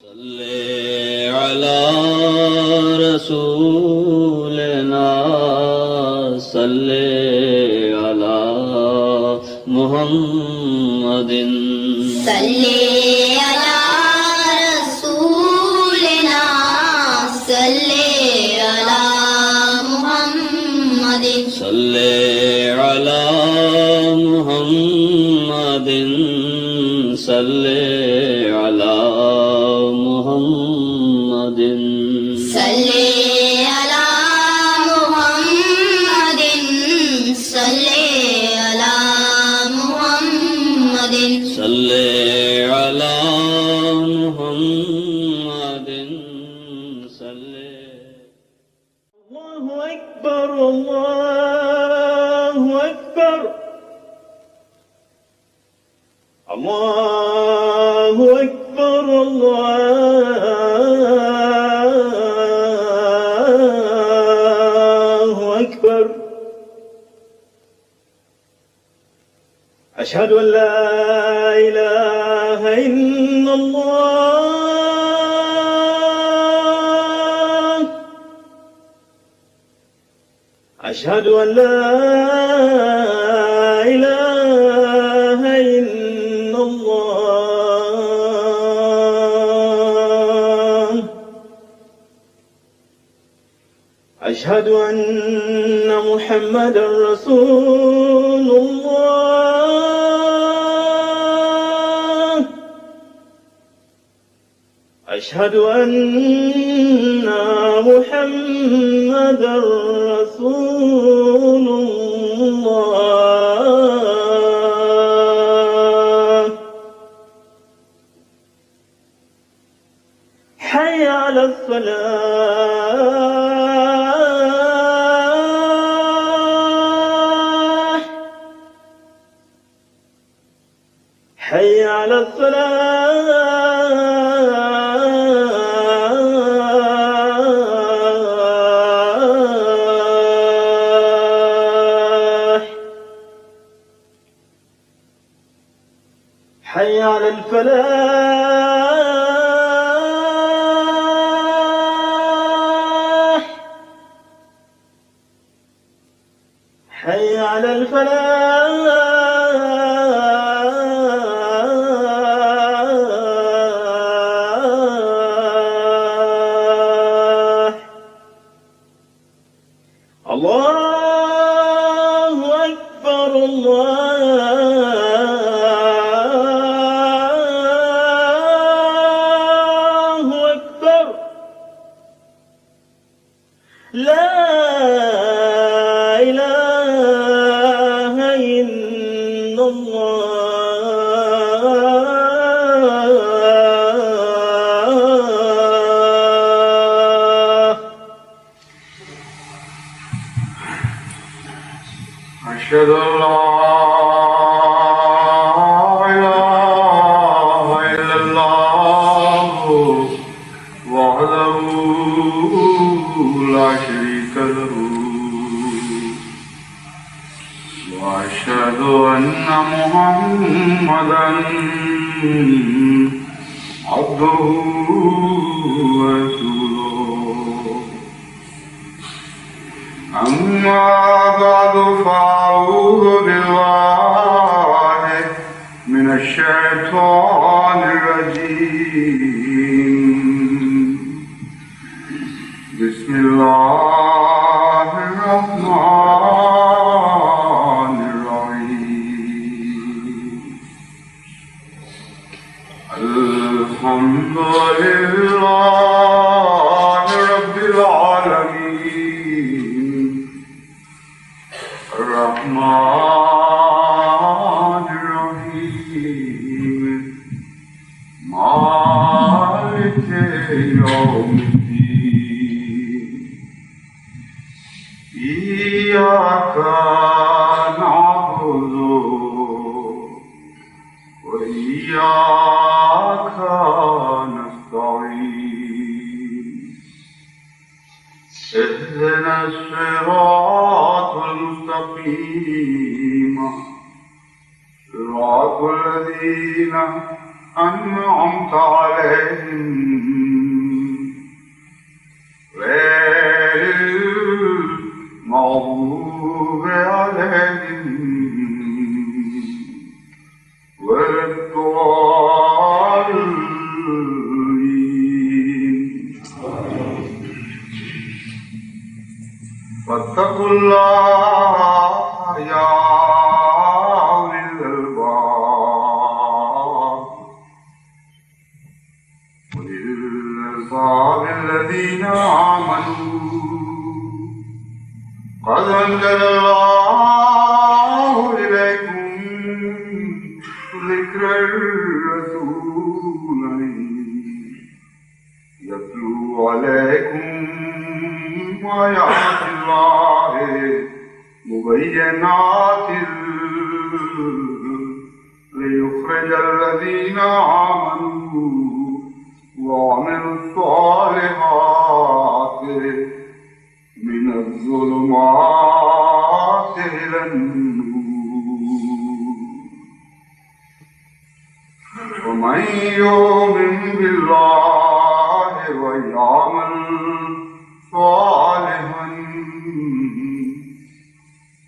صل على رسولنا صل على محمد صل على رسولنا صل على محمد صل على محمد صل على محمد صل على محمد صل على محمد صل على محمد صل. الله أكبر الله أكبر الله أكبر الله أكبر أشهد أن لا إله إلا الله أشهد أن لا إله إلا الله أشهد أن محمدا رسول الله أشهد أن محمدا رسول الله حي على الصلاة حي على الصلاة حي على الفلاح حي على الفلاح الله أكبر الله أكبر لا إله إلا الله أشهد أن لا إله إلا الله وحده لا شريك له وأشهد أن محمدا عبده ورسوله أما بعد فأعوذ بالله من الشيطان الرجيم بسم الله الرحمن الرحيم الحمد لله رب العالمين الرحمن الرحيم مالك يوم الدين إياك نعبد وإياك نستعين اهدنا الصراط المستقيم صراط الذين أنعمت عليهم غير المغضوب عليهم ولا الضالين. فاتقوا الله يا أولي الألباب وللألباب الذين آمنوا قد أنزل الله إليكم ذكر الرسول يتلو عليكم آيات الله مبينات ليخرج الذين آمنوا وعملوا الصالحات من الظلمات إلى النور. ومن يؤمن بالله ويعمل صالحا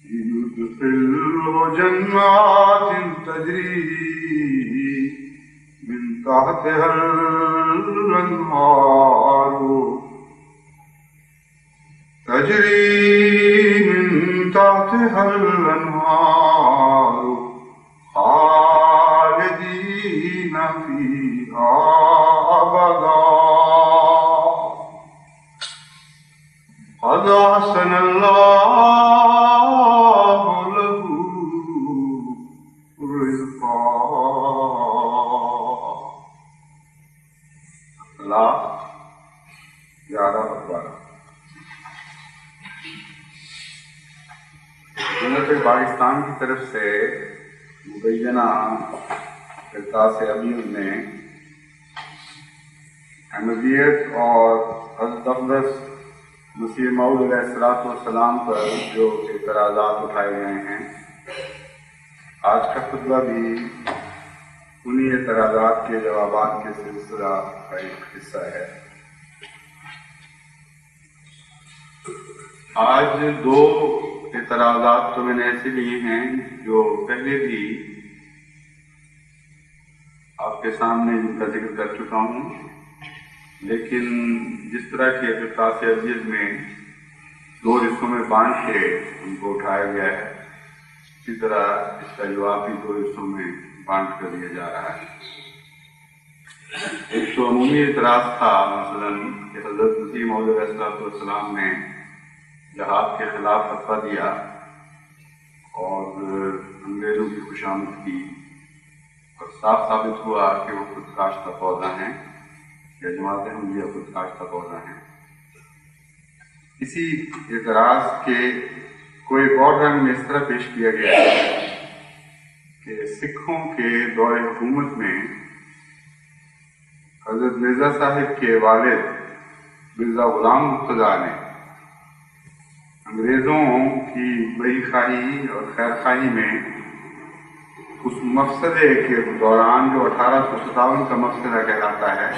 يدخله جنات تجري من تحتها الأنهار خالدين فيها أبدا. قد أحسن الله له رزقا. اللہ 11 حکومت پاکستان کی طرف سے مبینہ اجلاس ابیر میں احمدیت اور حضرت اقدس مسیح موعود علیہ السلام پر جو اعتراضات اٹھائے گئے ہیں، آج کا خطبہ بھی انہی اعتراضات کے جوابات کے سلسلہ کا ایک حصہ ہے۔ آج 2 اعتراضات تو میں نے ایسے لیے ہیں جو پہلے بھی آپ کے سامنے ان کا ذکر کر چکا ہوں، لیکن جس طرح کے اجلاس عزیز میں 2 حصوں میں بانٹ کے ان کو اٹھایا گیا ہے، اسی طرح اس کا جواب بھی 2 حصوں میں بانٹ کر دیا جا رہا ہے۔ ایک تو عمومی اعتراض تھا مثلا کہ حضرت مسیح موعود علیہ السلام نے جہاد کے خلاف فتویٰ دیا اور انگریزوں کی خوشامد کی، اور صاف ثابت ہوا کہ وہ خود کاشتہ پودا ہیں یا جماعت احمدیہ خود کاشتہ پودا ہیں۔ اسی اعتراض کے کوئی اور رنگ میں اس طرح پیش کیا گیا ہے کہ سکھوں کے دور حکومت میں حضرت مرزا صاحب کے والد مرزا غلام مرتضیٰ نے انگریزوں کی بڑی خواہی اور خیر خواہی میں اس مفسدے کے دوران جو 1857 کا مفسدہ کہلاتا ہے،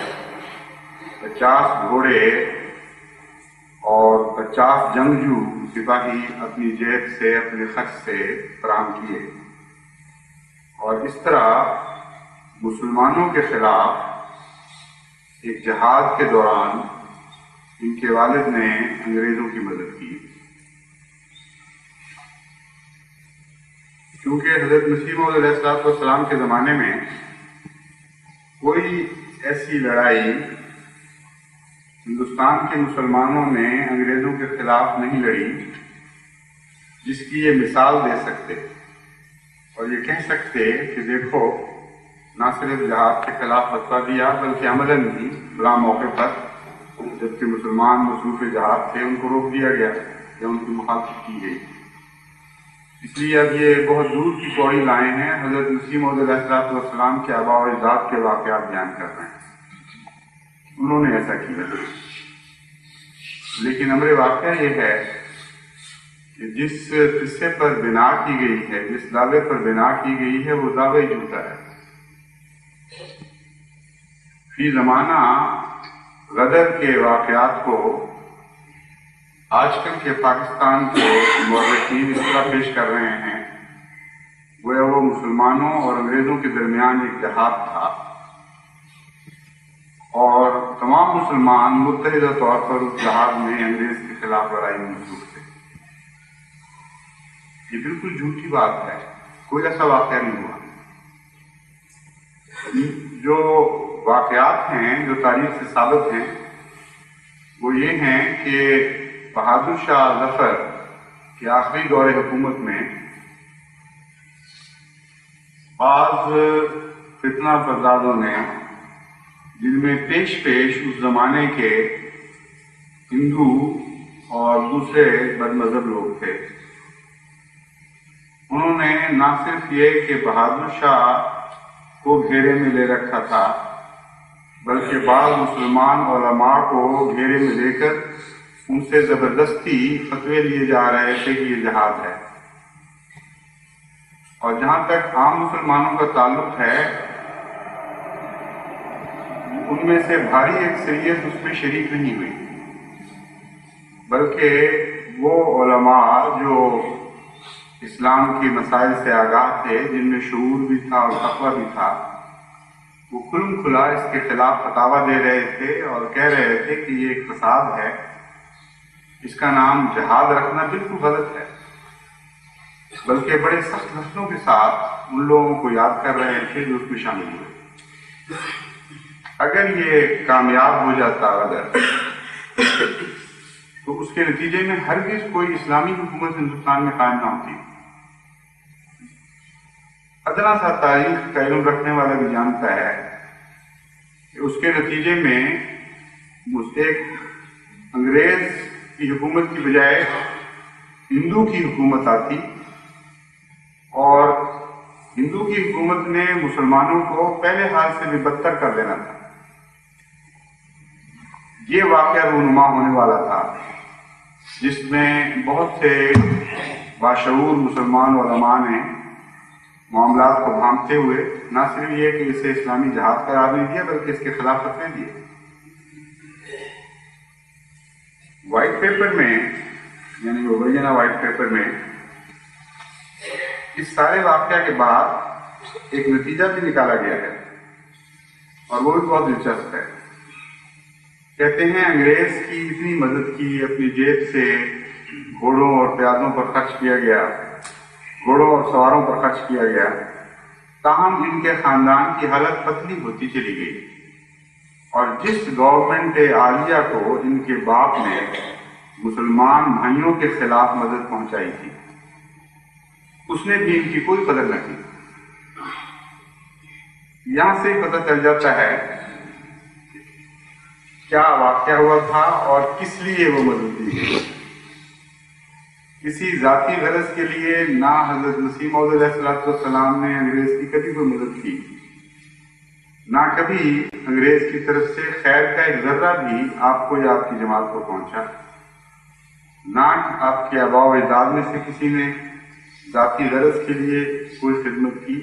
50 گھوڑے اور 50 جنگجو سپاہی اپنی جیب سے اپنے خرچ سے فراہم کیے، اور اس طرح مسلمانوں کے خلاف ایک جہاد کے دوران ان کے والد نے انگریزوں کی مدد کی۔ کیونکہ حضرت مسیح موعود علیہ السلام کے زمانے میں کوئی ایسی لڑائی ہندوستان کے مسلمانوں نے انگریزوں کے خلاف نہیں لڑی جس کی یہ مثال دے سکتے اور یہ کہہ سکتے کہ دیکھو نہ صرف جہاد کے خلاف فتویٰ دیا بلکہ عملاً بھی بلا موقع پر جبکہ مسلمان مصروف جہاد تھے ان کو روک دیا گیا یا ان کی مخالفت کی گئی۔ اس لیے اب یہ بہت دور کی کوڑی لائے ہیں، حضرت مسیح موعود علیہ السلام کے آباء و اجداد کے واقعات بیان کر رہے ہیں، انہوں نے ایسا کیا۔ لیکن امر واقعہ یہ ہے کہ جس قصے پر بنا کی گئی ہے، جس دعوے پر بنا کی گئی ہے، وہ دعوے جھوٹا ہے۔ فی زمانہ غدر کے واقعات کو آج کل کے پاکستان کے مورخین اس طرح پیش کر رہے ہیں گویا وہ مسلمانوں اور انگریزوں کے درمیان ایک جہاد تھا اور تمام مسلمان متحدہ طور پر اس جہاد میں انگریز کے خلاف لڑائی میں مصروف تھے۔ یہ بالکل جھوٹی بات ہے، کوئی ایسا واقعہ نہیں ہوا۔ جو واقعات ہیں جو تاریخ سے ثابت ہیں وہ یہ ہیں کہ بہادر شاہ ظفر کے آخری دور حکومت میں بعض فتنہ پردازوں نے، جن میں پیش اس زمانے کے ہندو اور دوسرے بد مذہب لوگ تھے، انہوں نے نہ صرف یہ کہ بہادر شاہ کو گھیرے میں لے رکھا تھا بلکہ بعض مسلمان علماء کو گھیرے میں لے کر ان سے زبردستی فتوے لیے جا رہے تھے کہ یہ جہاد ہے۔ اور جہاں تک عام مسلمانوں کا تعلق ہے، ان میں سے بھاری اکثریت اس میں شریک نہیں ہوئی، بلکہ وہ علماء جو اسلام کے مسائل سے آگاہ تھے، جن میں شعور بھی تھا اور تقویٰ بھی تھا، وہ کھلم کھلا اس کے خلاف فتاویٰ دے رہے تھے اور کہہ رہے تھے کہ یہ ایک فساد ہے، اس کا نام جہاد رکھنا بالکل غلط ہے، بلکہ بڑے سخت لفظوں کے ساتھ ان لوگوں کو یاد کر رہے تھے جو اس میں شامل ہوئے۔ اگر یہ کامیاب ہو جاتا غدر تو اس کے نتیجے میں ہرگز کوئی اسلامی حکومت ہندوستان میں قائم نہ ہوتی۔ ادنا سا تاریخ کا علم رکھنے والا بھی جانتا ہے کہ اس کے نتیجے میں ایک انگریز کی حکومت کی بجائے ہندو کی حکومت آتی اور ہندو کی حکومت نے مسلمانوں کو پہلے حال سے بھی بدتر کر دینا تھا۔ یہ واقعہ رونما ہونے والا تھا جس میں بہت سے باشعور مسلمان علماء نے معاملات کو بھانپتے ہوئے نہ صرف یہ کہ اسے اسلامی جہاد قرار نہیں دیا بلکہ اس کے خلاف فتوے دیے۔ وائٹ پیپر میں، یعنی اوریجنل وائٹ پیپر میں، اس سارے واقعہ کے بعد ایک نتیجہ بھی نکالا گیا ہے اور وہ بھی بہت دلچسپ ہے۔ کہتے ہیں انگریز کی اتنی مدد کی، اپنی جیب سے گھوڑوں اور پیادوں پر خرچ کیا گیا، گھوڑوں اور سواروں پر خرچ کیا گیا، تاہم ان کے خاندان کی حالت پتلی ہوتی چلی گئی اور جس گورنمنٹ عالیہ کو ان کے باپ نے مسلمان بھائیوں کے خلاف مدد پہنچائی تھی، اس نے بھی ان کی کوئی قدر نہ کی۔ یہاں سے پتہ چل جاتا ہے کیا واقعہ ہوا تھا اور کس لیے وہ مدد دی گئی۔ کسی ذاتی غرض کے لیے نہ حضرت مسیح موعود علیہ السلام نے انگریز کی کبھی کوئی مدد کی، نہ کبھی انگریز کی طرف سے خیر کا ایک ذرہ بھی آپ کو یا آپ کی جماعت کو پہنچا، نہ آپ کے آباء و اجداد میں سے کسی نے ذاتی غرض کے لیے کوئی خدمت کی،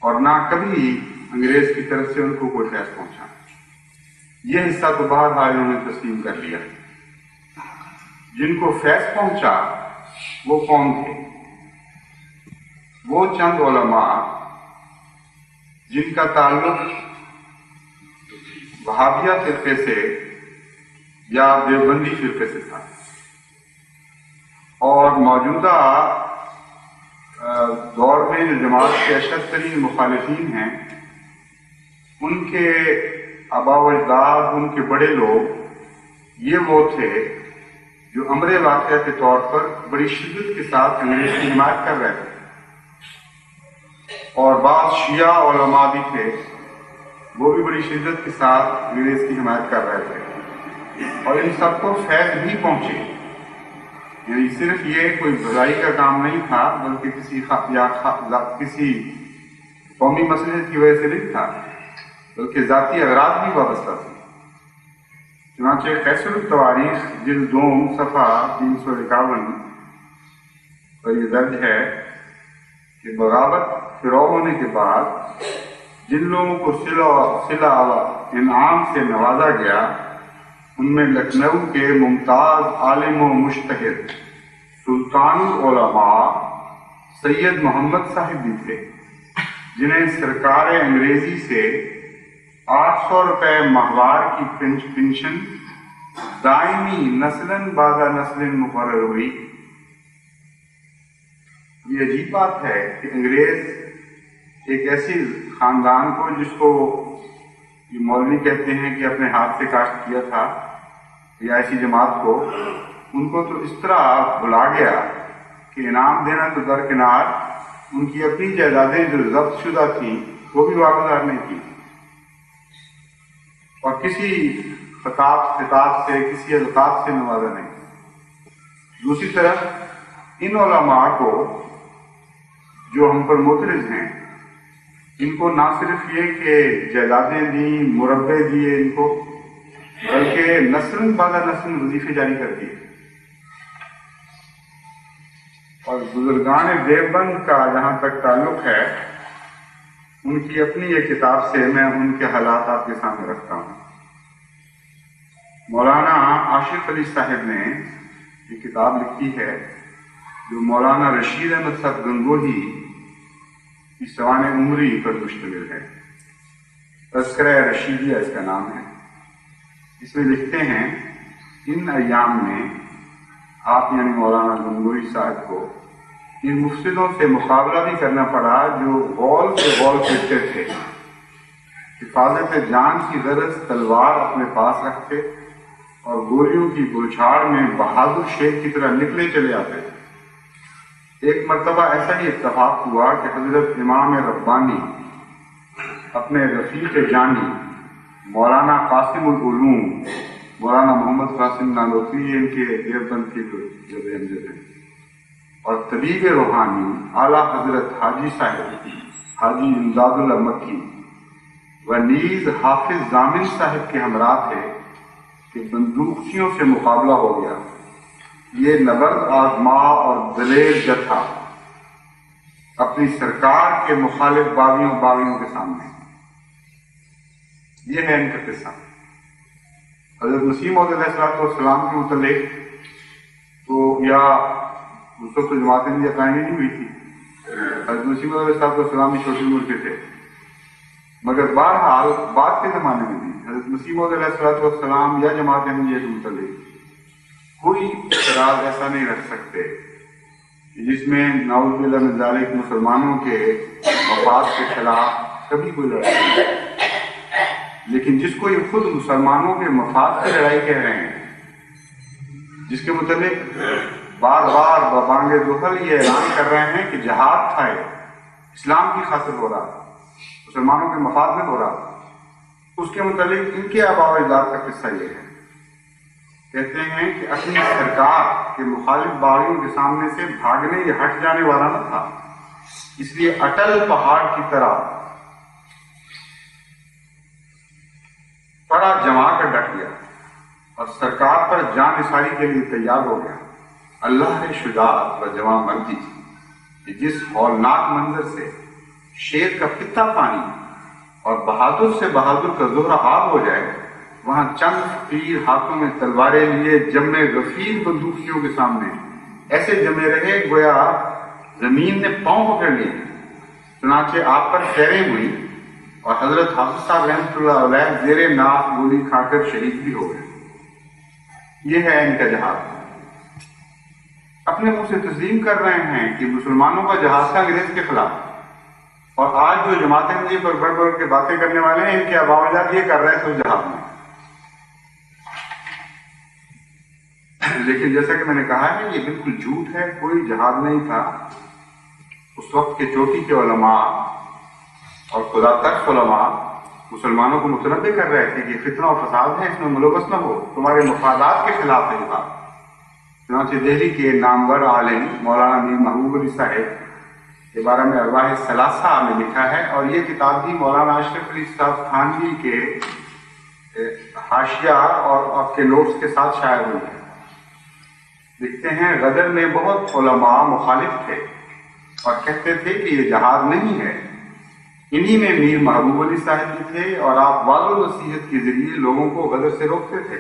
اور نہ کبھی انگریز کی طرف سے ان کو کوئی فیض پہنچا۔ یہ حصہ تو بہرحال انہوں نے تسلیم کر لیا۔ جن کو فیض پہنچا وہ کون تھے؟ وہ چند علماء جن کا تعلق وہابیہ فرقے سے یا دیوبندی فرقے سے تھا، اور موجودہ دور میں جو جماعت کے اشد ترین مخالفین ہیں، ان کے آباء و اجداد، ان کے بڑے لوگ، یہ وہ تھے جو امر واقعہ کے طور پر بڑی شدت کے ساتھ انگریز کی حمایت کر رہے تھے، اور بعض شیعہ علماء بھی تھے، وہ بھی بڑی شدت کے ساتھ انگریز کی حمایت کر رہے تھے، اور ان سب کو فیض بھی پہنچے۔ یعنی صرف یہ کوئی بھلائی کا کام نہیں تھا، بلکہ کسی قومی مسئلے کی وجہ سے نہیں تھا، بلکہ ذاتی اغراض بھی وابستہ تھے۔ چنانچہ قیصر التواریخ جلد 2 صفحہ 351 پر یہ درج ہے کہ بغاوت شروع ہونے کے بعد جن لوگوں کو صلہ و انعام سے نوازا گیا ان میں لکھنؤ کے ممتاز عالم و مجتہد سلطان العلماء سید محمد صاحب بھی تھے، جنہیں سرکار انگریزی سے 800 روپے ماہوار کی پنشن دائمی نسلاً بعد نسل مقرر ہوئی۔ یہ عجیب بات ہے کہ انگریز ایک ایسی خاندان کو، جس کو یہ مولوی کہتے ہیں کہ اپنے ہاتھ سے کاشت کیا تھا، یا ایسی جماعت کو، ان کو تو اس طرح بھلا گیا کہ انعام دینا تو درکنار، ان کی اپنی جائیدادیں جو ضبط شدہ تھیں وہ بھی واگزار نہیں کی، اور کسی خطاب سے، کسی القاب سے نوازا نہیں۔ دوسری طرف ان علماء کو جو ہم پر معترض ہیں، ان کو نہ صرف یہ کہ جائیدادیں دیں، مربے دیے ان کو، بلکہ نسل بعد نسل وظیفے جاری کر دیے۔ اور بزرگان دیوبند کا جہاں تک تعلق ہے، ان کی اپنی ایک کتاب سے میں ان کے حالات آپ کے سامنے رکھتا ہوں۔ مولانا عاشق علی صاحب نے یہ کتاب لکھی ہے، جو مولانا رشید احمد صاحب گنگوہی کی سوانح عمری پر مشتمل ہے۔ تذکرہ رشیدیہ اس کا نام ہے۔ اس میں لکھتے ہیں، ان ایام میں آپ یعنی مولانا گنگوہی صاحب کو ان مفسدوں سے مقابلہ بھی کرنا پڑا جو غول سے غول پھرتے تھے، حفاظت جان کی غرض تلوار اپنے پاس رکھتے اور گولیوں کی بوچھاڑ میں بہادر شیر کی طرح نکلے چلے آتے۔ ایک مرتبہ ایسا ہی اتفاق ہوا کہ حضرت امام ربانی اپنے رفیق جانی مولانا قاسم العلوم، مولانا محمد قاسم نانوتوی ان کے دیوبند کے جو امجد ہیں، اور طبیب روحانی اعلیٰ حضرت حاجی صاحب حاجی امداد اللہ مکی و نیز حافظ ضامن صاحب کے ہمراہ تھے کہ بندوقچیوں سے مقابلہ ہو گیا۔ یہ نبرد آزما اور دلیر جتھا اپنی سرکار کے مخالف باغیوں کے سامنے۔ یہ ہے ان کا قصہ۔ حضرت مسیح موعود علیہ السلام کے متعلق تو یا اس وقت جماعت احمدیہ قائم نہیں ہوئی تھی، حضرت مسیح موعود علیہ السلام بھی چھوٹی عمر کے تھے، مگر بہرحال بعد کے زمانے میں بھی حضرت مسیح موعود علیہ السلام یا جماعت احمدیہ کے متعلق کوئی اعتراض ایسا نہیں رکھ سکتے جس میں نعوذ باللہ من ذالک مسلمانوں کے مفاد کے خلاف کبھی کوئی لڑائی نہیں۔ لیکن جس کو یہ خود مسلمانوں کے مفاد کی لڑائی کہہ رہے ہیں، جس کے متعلق بار بار ببانگ دہل یہ اعلان کر رہے ہیں کہ جہاد تھا، اسلام کی خاطر ہو رہا، مسلمانوں کے مفاد میں ہو رہا، اس کے متعلق ان کے آباء و اجداد کا قصہ یہ ہے۔ کہتے ہیں کہ اپنی سرکار کے مخالف باغیوں کے سامنے سے بھاگنے یا ہٹ جانے والا نہ تھا، اس لیے اٹل پہاڑ کی طرح پڑا جما کر ڈٹ گیا اور سرکار پر جان نثاری کے لیے تیار ہو گیا۔ اللہ نے شجاعت و جواں مردی کہ جس ہولناک منظر سے شیر کا پتا پانی اور بہادر سے بہادر کا زہرہ آب ہو جائے، وہاں چند تیر ہاتھوں میں تلواریں لیے جمے غفیر بندوقیوں کے سامنے ایسے جمے رہے گویا زمین نے پاؤں پکڑ لیے۔ چنانچہ آپ پر خیریں ہوئی اور حضرت حافظ صاحب رحمۃ اللہ علیہ زیر ناف گولی کھا کر شہید بھی ہو گئے۔ یہ ہے ان کا جہاد۔ اپنے منہ سے تسلیم کر رہے ہیں کہ مسلمانوں کا جہاد تھا انگریز کے خلاف، اور آج جو جماعت احمدیہ پر بڑھ بڑھ کے باتیں کرنے والے ہیں، ان کے آباء و اجداد یہ کر رہے تھے اس جہاد میں۔ لیکن جیسا کہ میں نے کہا ہے، یہ بالکل جھوٹ ہے، کوئی جہاد نہیں تھا۔ اس وقت کے چوٹی کے علماء اور خدا ترس علماء مسلمانوں کو متنبع کر رہے تھے کہ فتنہ و فساد ہے، اس میں ملوث نہ ہو، تمہارے مفادات کے خلاف ہے یہ بات۔ چنانچہ دہلی کے نامور عالم مولانا میر محبوب علی صاحب کے بارے میں ارواح ثلاثہ میں لکھا ہے، اور یہ کتاب بھی مولانا اشرف علی صاحب تھانوی کے حاشیہ اور آپ کے نوٹس کے ساتھ شائع ہوئی ہے۔ لکھتے ہیں، غدر میں بہت علماء مخالف تھے اور کہتے تھے کہ یہ جہاد نہیں ہے، انہی میں میر محبوب علی صاحب بھی تھے اور آپ واضح و نصیحت کے ذریعے لوگوں کو غدر سے روکتے تھے.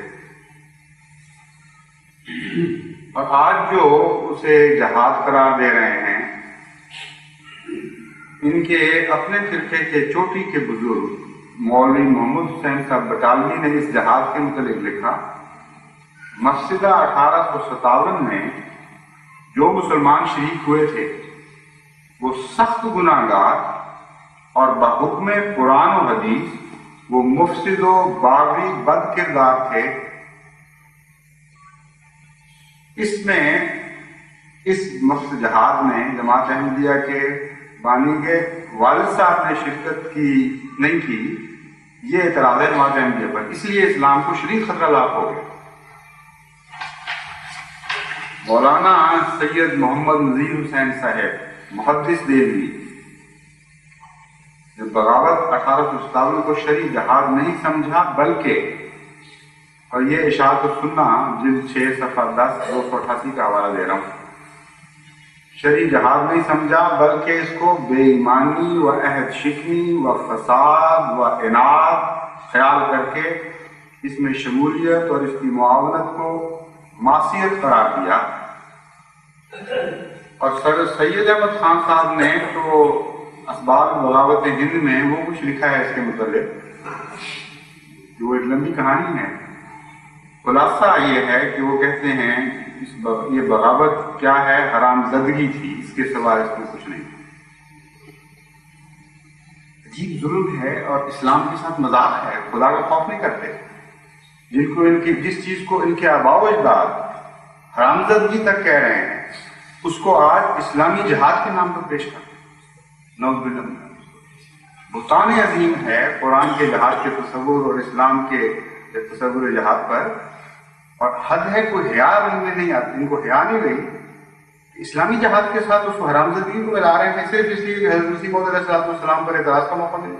اور آج جو اسے جہاد قرار دے رہے ہیں، ان کے اپنے فرقے کے چوٹی کے بزرگ مولوی محمد حسین صاحب بٹالوی نے اس جہاد کے متعلق لکھا، مفسدہ 1857 میں جو مسلمان شریک ہوئے تھے وہ سخت گناہ گار اور بحکم قرآن و حدیث وہ مفسد و باغی بد کردار تھے. اس مفسد جہاد میں جماعت احمدیہ کے بانی کے والد صاحب نے شرکت نہیں کی. یہ اعتراض ہے جماعت احمدیہ پر، اس لیے اسلام کو شدید خطرہ لاحق ہو گیا. مولانا سید محمد نذیر حسین صاحب محدث دہلوی نے بغاوت 1857 کو شرعی جہاد نہیں سمجھا، بلکہ، اور یہ اشاعت السنہ جلد 6 صفحہ 10 288 کا حوالہ دے رہا ہوں، شرعی جہاد نہیں سمجھا بلکہ اس کو بے ایمانی و عہد شکنی و فساد و عناد خیال کر کے اس میں شمولیت اور اس کی معاونت کو معصیت قرار دیا. اور سر سید احمد خان صاحب نے تو اسباب بغاوت ہند میں وہ کچھ لکھا ہے اس کے متعلق، جو ایک لمبی کہانی ہے. خلاصہ یہ ہے کہ وہ کہتے ہیں یہ بغاوت کیا ہے، حرام زدگی تھی، اس کے سوا اس میں کچھ نہیں. عجیب ظلم ہے اور اسلام کے ساتھ مذاق ہے. خدا کا خوف نہیں کرتے. جن کو جس چیز کو ان کے آباء و اجداد حرام زدگی تک کہہ رہے ہیں، اس کو آج اسلامی جہاد کے نام پر پیش کرتے. نعوذ باللہ. بہتان عظیم ہے قرآن کے جہاد کے تصور اور اسلام کے تصور جہاد پر. اور حد ہے کوئی حیا ان میں نہیں آتی، ان کو حیا نہیں رہی. اسلامی جہاد کے ساتھ اس کو حرام زدگی کو ملا رہے ہیں صرف اس لیے کہ حضرت مسیح موعود علیہ السلام پر اعتراض کا موقع ملے.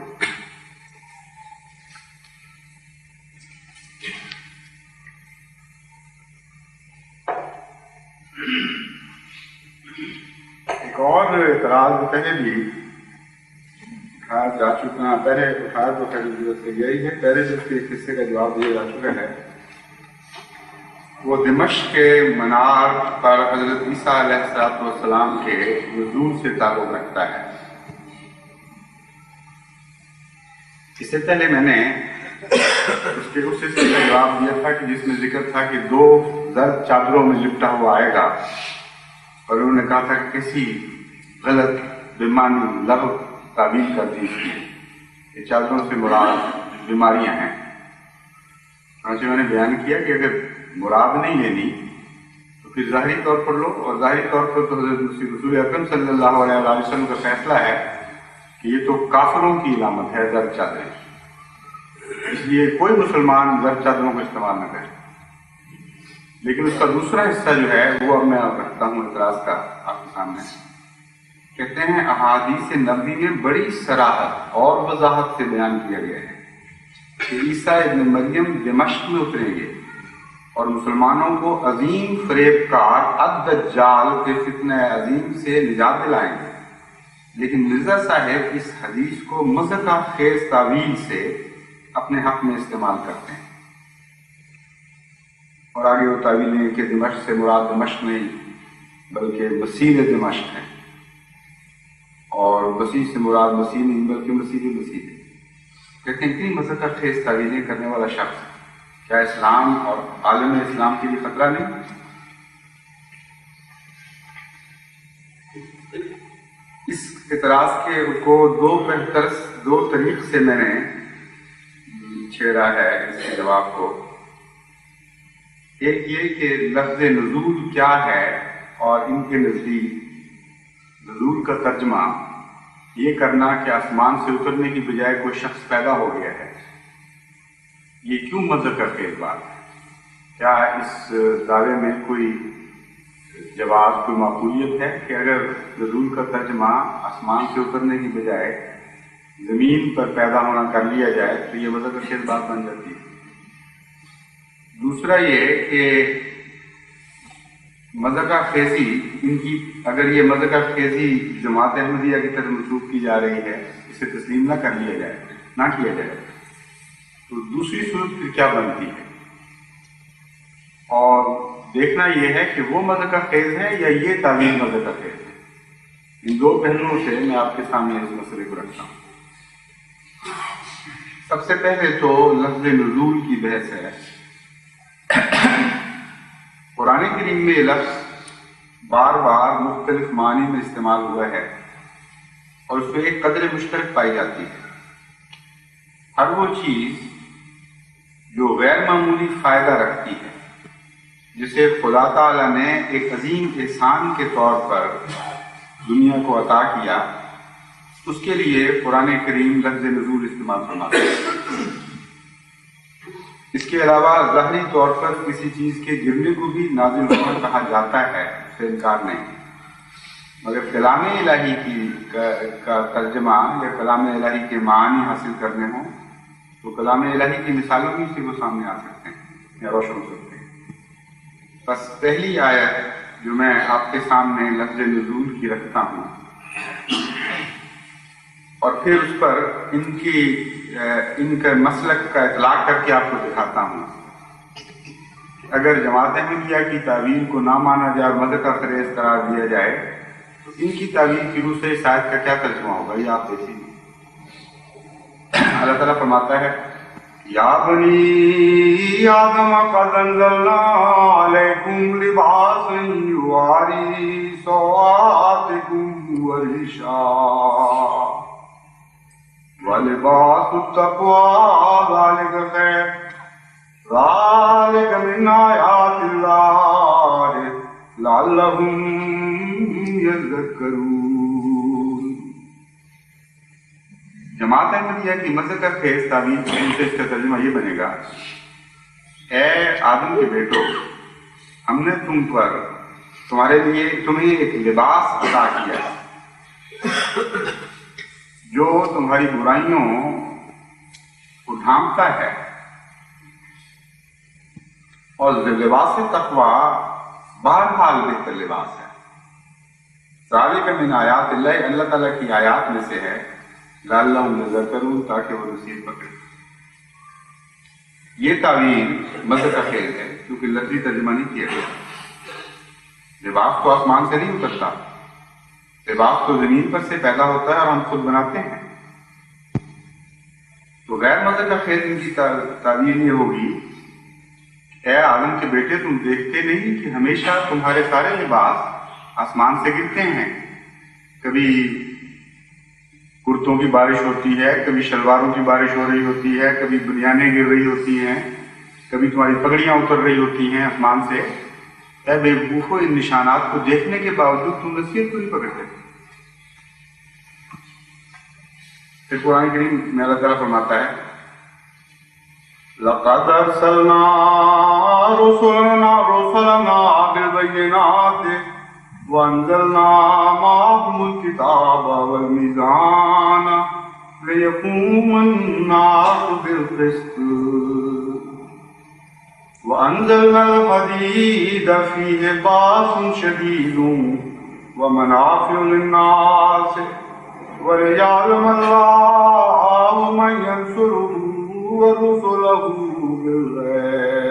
ایک اور اعتراض پہلے بھی اٹھایا جا چکا، پہلے اٹھایا تو خیر ضرورت سے یہی ہے، پہلے جو اس کے قصے کا جواب دیا جا چکا ہے. وہ دمشق کے منار پر حضرت عیسیٰ علیہ السلام کے نزول سے تعلق رکھتا ہے. اس سے پہلے میں نے اس حصے کا جواب دیا تھا کہ جس میں ذکر تھا کہ 2 زرد چادروں میں لپٹا ہوا آئے گا، اور انہوں نے کہا تھا کہ کسی غلط بیمانی لغو تعبیر کر دی اس کی. یہ چادروں سے مراد بیماریاں ہیں. چنانچہ میں نے بیان کیا کہ اگر مراد نہیں لینی تو پھر ظاہری طور پر لو، اور ظاہری طور پر تو حضرت رسول اکرم صلی اللہ علیہ وسلم کا فیصلہ ہے کہ یہ تو کافروں کی علامت ہے زرد چادریں، اس لیے کوئی مسلمان زرد چادروں کو استعمال نہ کرے. لیکن اس کا دوسرا حصہ جو ہے وہ اب میں رکھتا ہوں اعتراض کا آپ کے سامنے. کہتے ہیں احادیث نبوی میں بڑی صراحت اور وضاحت سے بیان کیا گیا ہے کہ عیسیٰ ابن مریم دمشق میں اتریں گے اور مسلمانوں کو عظیم فریب کار الدجال کے فتنہ عظیم سے نجات دلائیں گے. لیکن مرزا صاحب اس حدیث کو مضحکہ خیز تعویل سے اپنے حق میں استعمال کرتے ہیں. اور آگے وہ تعویل ہے کہ دمشق سے مراد دمشق نہیں بلکہ مسیح دمشق ہے، اور مسیح سے مراد مسیح نہیں بلکہ مسیح مسیح ہے. کہتے ہیں اتنی مضحکہ خیز تعویلیں کرنے والا شخص کیا اسلام اور عالم اسلام کے لیے خطرہ نہیں؟ اس اعتراض کو 2 طریق سے میں نے چھیڑا ہے اس کے جواب کو. ایک یہ کہ لفظ نزول کیا ہے، اور ان کے نزدیک نزول کا ترجمہ یہ کرنا کہ آسمان سے اترنے کی بجائے کوئی شخص پیدا ہو گیا ہے. یہ کیوں مذکر کے بات ہے؟ کیا اس دعوے میں کوئی جواز، کوئی معقولیت ہے کہ اگر نزول کا ترجمہ آسمان سے اترنے کی بجائے زمین پر پیدا ہونا کر لیا جائے تو یہ مذکر کے بات بن جاتی ہے؟ دوسرا یہ کہ مذہقہ خیزی ان کی، اگر یہ مذہقہ خیزی جماعت احمدیہ کی طرف منسوخ کی جا رہی ہے اسے تسلیم نہ کر لیا جائے، نہ کیا جائے، تو دوسری صورت پھر کیا بنتی ہے؟ اور دیکھنا یہ ہے کہ وہ مزہ کا خیز ہے یا یہ تعویل مزہ کا خیز ہے۔ ان دو پہلوؤں سے میں آپ کے سامنے اس مسئلے کو رکھتا ہوں۔ سب سے پہلے تو لفظ نزول کی بحث ہے۔ قرآن کریم میں یہ لفظ بار بار مختلف معنی میں استعمال ہوا ہے اور اس میں ایک قدر مشترک پائی جاتی ہے۔ ہر وہ چیز جو غیر معمولی فائدہ رکھتی ہے، جسے خدا تعالیٰ نے ایک عظیم احسان کے طور پر دنیا کو عطا کیا، اس کے لیے قرآن کریم لفظ نزول استعمال فرماتا ہے۔ اس کے علاوہ ظاہری طور پر کسی چیز کے گرنے کو بھی نازل ہونا کہا جاتا ہے، اس سے انکار نہیں، مگر کلام الہی کا ترجمہ یا کلام الہی کے معنی حاصل کرنے ہوں تو کلام الہی کی مثالوں بھی سے وہ سامنے آ سکتے ہیں یا روشن ہو سکتے ہیں۔ بس پہلی آیت جو میں آپ کے سامنے لفظ نزول کی رکھتا ہوں اور پھر اس پر ان کا مسلک کا اطلاق کر کے آپ کو دکھاتا ہوں۔ اگر جماعت احمدیہ کی تعویل کو نہ مانا جائے اور مذہب کا خیز قرار دیا جائے تو ان کی تعویل کی روح سے اس آیت کا کیا ترجمہ ہوگا، یہ آپ دیکھیں۔ اللہ تعالیٰ فرماتا ہے یا بنی آدم قد انزلنا علیکم لباسا یواری سوآتکم ورشا وَلِبَاسُ التَّقْوَىٰ ذَلِكَ خَيْرٌ ذَلِكَ مِنْ آيَاتِ اللَّهِ لَعَلَّهُمْ يَذَّكَّرُونَ۔ جماعت احمدیہ کی مذہب کا خیز تعویل سے اس کا ترجمہ یہ بنے گا، اے آدم کے بیٹو، ہم نے تمہارے لیے تمہیں ایک لباس عطا کیا جو تمہاری برائیوں کو ڈھانپتا ہے، اور لباس تقویٰ بہرحال بہتر لباس ہے۔ ذالک من آیات اللہ، اللہ تعالیٰ کی آیات میں سے ہے، لعلہم یذکرون، تاکہ وہ نصیحت پکڑیں۔ یہ تعویل مذہب کا خیز ہے کیونکہ لفظی ترجمہ نہیں کیا گیا۔ لباس تو آسمان سے نہیں اترتا، لباس تو زمین پر سے پیدا ہوتا ہے اور ہم خود بناتے ہیں۔ تو غیر مذہب کا خیز ان کی تعبیر یہ ہوگی، اے آدم کے بیٹے، تم دیکھتے نہیں کہ ہمیشہ تمہارے سارے لباس آسمان سے گرتے ہیں؟ کبھی کرتوں کی بارش ہوتی ہے، کبھی شلواروں کی بارش ہو رہی ہوتی ہے، کبھی بنیانیں گر رہی ہوتی ہیں، کبھی تمہاری پگڑیاں اتر رہی ہوتی ہیں آسمان سے۔ اے بے وقوفو، ان نشانات کو دیکھنے کے باوجود تم نصیحت کو نہیں پکڑتے۔ پھر قرآن کریم میں اللہ تعالیٰ فرماتا ہے لَقَدْ أَرْسَلْنَا رُسُلَنَا بِالْبَيِّنَاتِ وَأَنزَلْنَا مَعَهُمُ الْكِتَابَ وَالْمِيزَانَ لِيَقُومَ النَّاسُ بِالْقِسْطِ وَأَنزَلْنَا الْحَدِيدَ فِيهِ بَأْسٌ شَدِيدٌ وَمَنَافِعُ لِلنَّاسِ وَلِيَعْلَمَ اللَّهُ مَن يَنصُرُهُ وَرُسُلَهُ بِالْغَيْبِ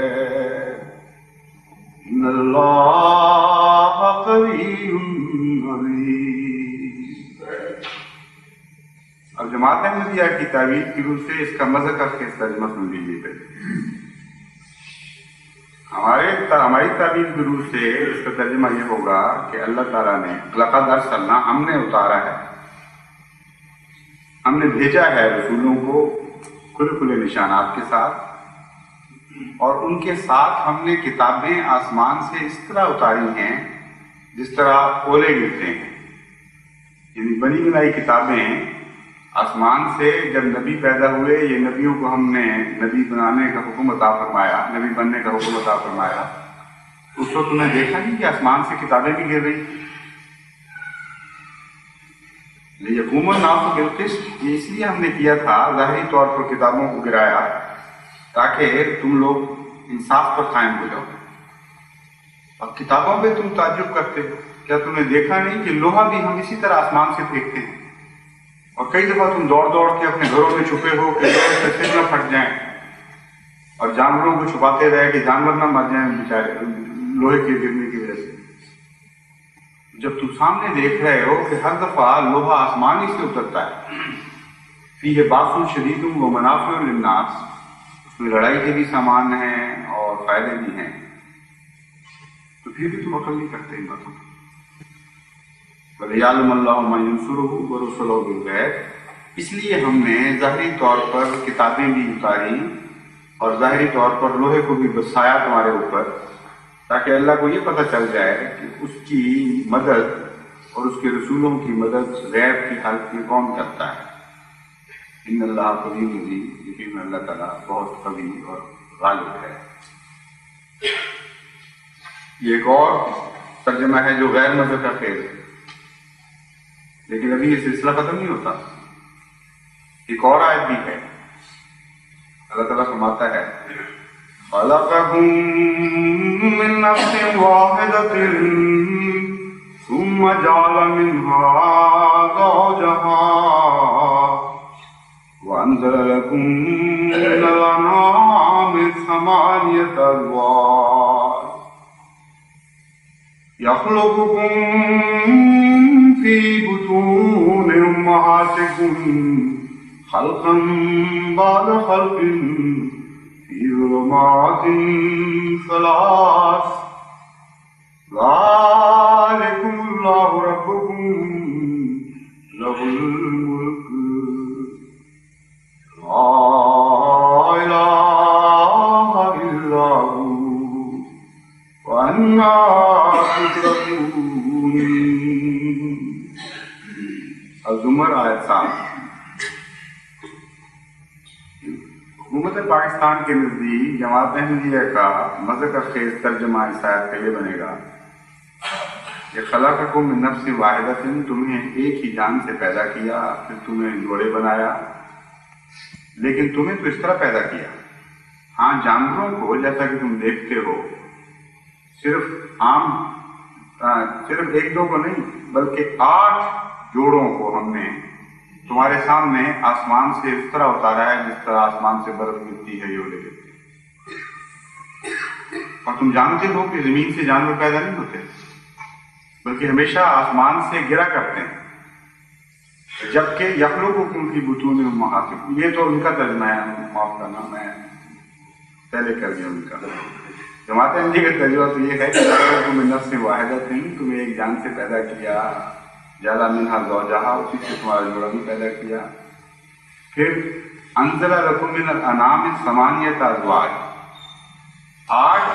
إِنَّ اللَّهَ قَوِيٌّ عَزِيزٌ۔ اب جماعت احمدیہ کی تعویل کی روح سے اس کا مذہب کا خیز ترجمہ سن لیجیے پہلے۔ ہماری تعبیر کی روح سے اس کا ترجمہ یہ ہوگا کہ اللہ تعالیٰ نے لقد ارسلنا، ہم نے اتارا ہے، ہم نے بھیجا ہے رسولوں کو کھلے کھلے نشانات کے ساتھ، اور ان کے ساتھ ہم نے کتابیں آسمان سے اس طرح اتاری ہیں جس طرح اولے گرتے ہیں، یعنی بنی بنائی کتابیں آسمان سے۔ جب نبی پیدا ہوئے، یہ نبیوں کو ہم نے نبی بنانے کا حکم عطا فرمایا، نبی بننے کا حکم عطا فرمایا، اس وقت تم نے دیکھا نہیں کہ آسمان سے کتابیں بھی گر رہی۔ لیقوم الناس بالقسط، یہ اس لیے ہم نے کیا تھا، ظاہری طور پر کتابوں کو گرایا تاکہ تم لوگ انصاف پر قائم ہو جاؤ۔ اب کتابوں پہ تم تعجب کرتے، کیا تم نے دیکھا نہیں کہ لوہا بھی ہم اسی طرح آسمان سے پھینکتے ہیں اور کئی دفعہ تم دوڑ دوڑ کے اپنے گھروں میں چھپے ہو کہ لوگوں سے پھر نہ پھٹ جائیں، اور جانوروں کو چھپاتے رہے کہ جانور نہ مر جائیں بیچارے لوہے کے گرنے کی وجہ سے۔ جب تم سامنے دیکھ رہے ہو کہ ہر دفعہ لوہا آسمان ہی سے اترتا ہے، فیہ باس شدید و منافع للناس، اس میں لڑائی کے بھی سامان ہیں اور فائدے بھی ہیں، تو پھر بھی تم عقل نہیں کرتے ان باتوں کو۔ وَلِيَعْلَمَ اللَّهُ مَن يَنصُرُهُ وَرُسُلَهُ بِالْغَيْبِ، اس لیے ہم نے ظاہری طور پر کتابیں بھی اتاری اور ظاہری طور پر لوہے کو بھی برسایا تمہارے اوپر، تاکہ اللہ کو یہ پتہ چل جائے کہ اس کی مدد اور اس کے رسولوں کی مدد غیب کی حالت میں کون کرتا ہے۔ ان اللہ قوی مبین، یقین اللہ تعالیٰ بہت قوی اور غالب ہے۔ یہ ایک اور ترجمہ ہے جو غیر مدد کا خیز ہے، لیکن ابھی یہ سلسلہ ختم نہیں ہوتا، ایک اور آیت بھی ہے۔ اللہ تعالیٰ فرماتا ہے خَلَقَكُم مِّن نَّفْسٍ وَاحِدَةٍ ثُمَّ جَعَلَ مِنْهَا زَوْجَهَا وَأَنزَلَ لَكُم مِّنَ الْأَنْعَامِ ثَمَانِيَةَ أَزْوَاجٍ يَخْلُقُكُم فِي بُطُونِ أُمَّهَاتِكُمْ خلقا بعد خلق في ظلمات ثلاث ذلكم الله ربكم له الملك لا إله إلا هو وأنا تُؤْفَكُونَ۔ الزمر آیت 7۔ حکومت پاکستان کے نزدیک جماعت احمدیہ کا مذہب کا خیز ترجمہ اس آیت کا یہ بنے گا کہ خلقکم من نفس واحدۃ، تمہیں ایک ہی جان سے پیدا کیا، پھر تمہیں جوڑے بنایا، لیکن تمہیں تو اس طرح پیدا کیا۔ ہاں جانوروں کو جیسا کہ تم دیکھتے ہو صرف ایک دو کو نہیں بلکہ 8 جوڑوں کو ہم نے تمہارے سامنے آسمان سے اس طرح اتارا ہے جس طرح آسمان سے برف گرتی ہے یہ گرتی ہے۔ اور تم جانتے ہو کہ زمین سے جانور پیدا نہیں ہوتے بلکہ ہمیشہ آسمان سے گرا کرتے ہیں، جبکہ یخلقکم فی بطون امہاتکم، یہ تو ان کا ترجمہ ہے، معاف کرنا میں پہلے کر دیا ان کا۔ جماعت احمدیہ کا ترجمہ تو یہ ہے کہ خلقکم من نفس واحدۃ، تمہیں ایک جان سے پیدا کیا، جعل منہا زوجہا، اسی سے تمہارا جوڑا بھی پیدا کیا، پھر انزل لکم من الانعام ثمانیۃ ازواج، 8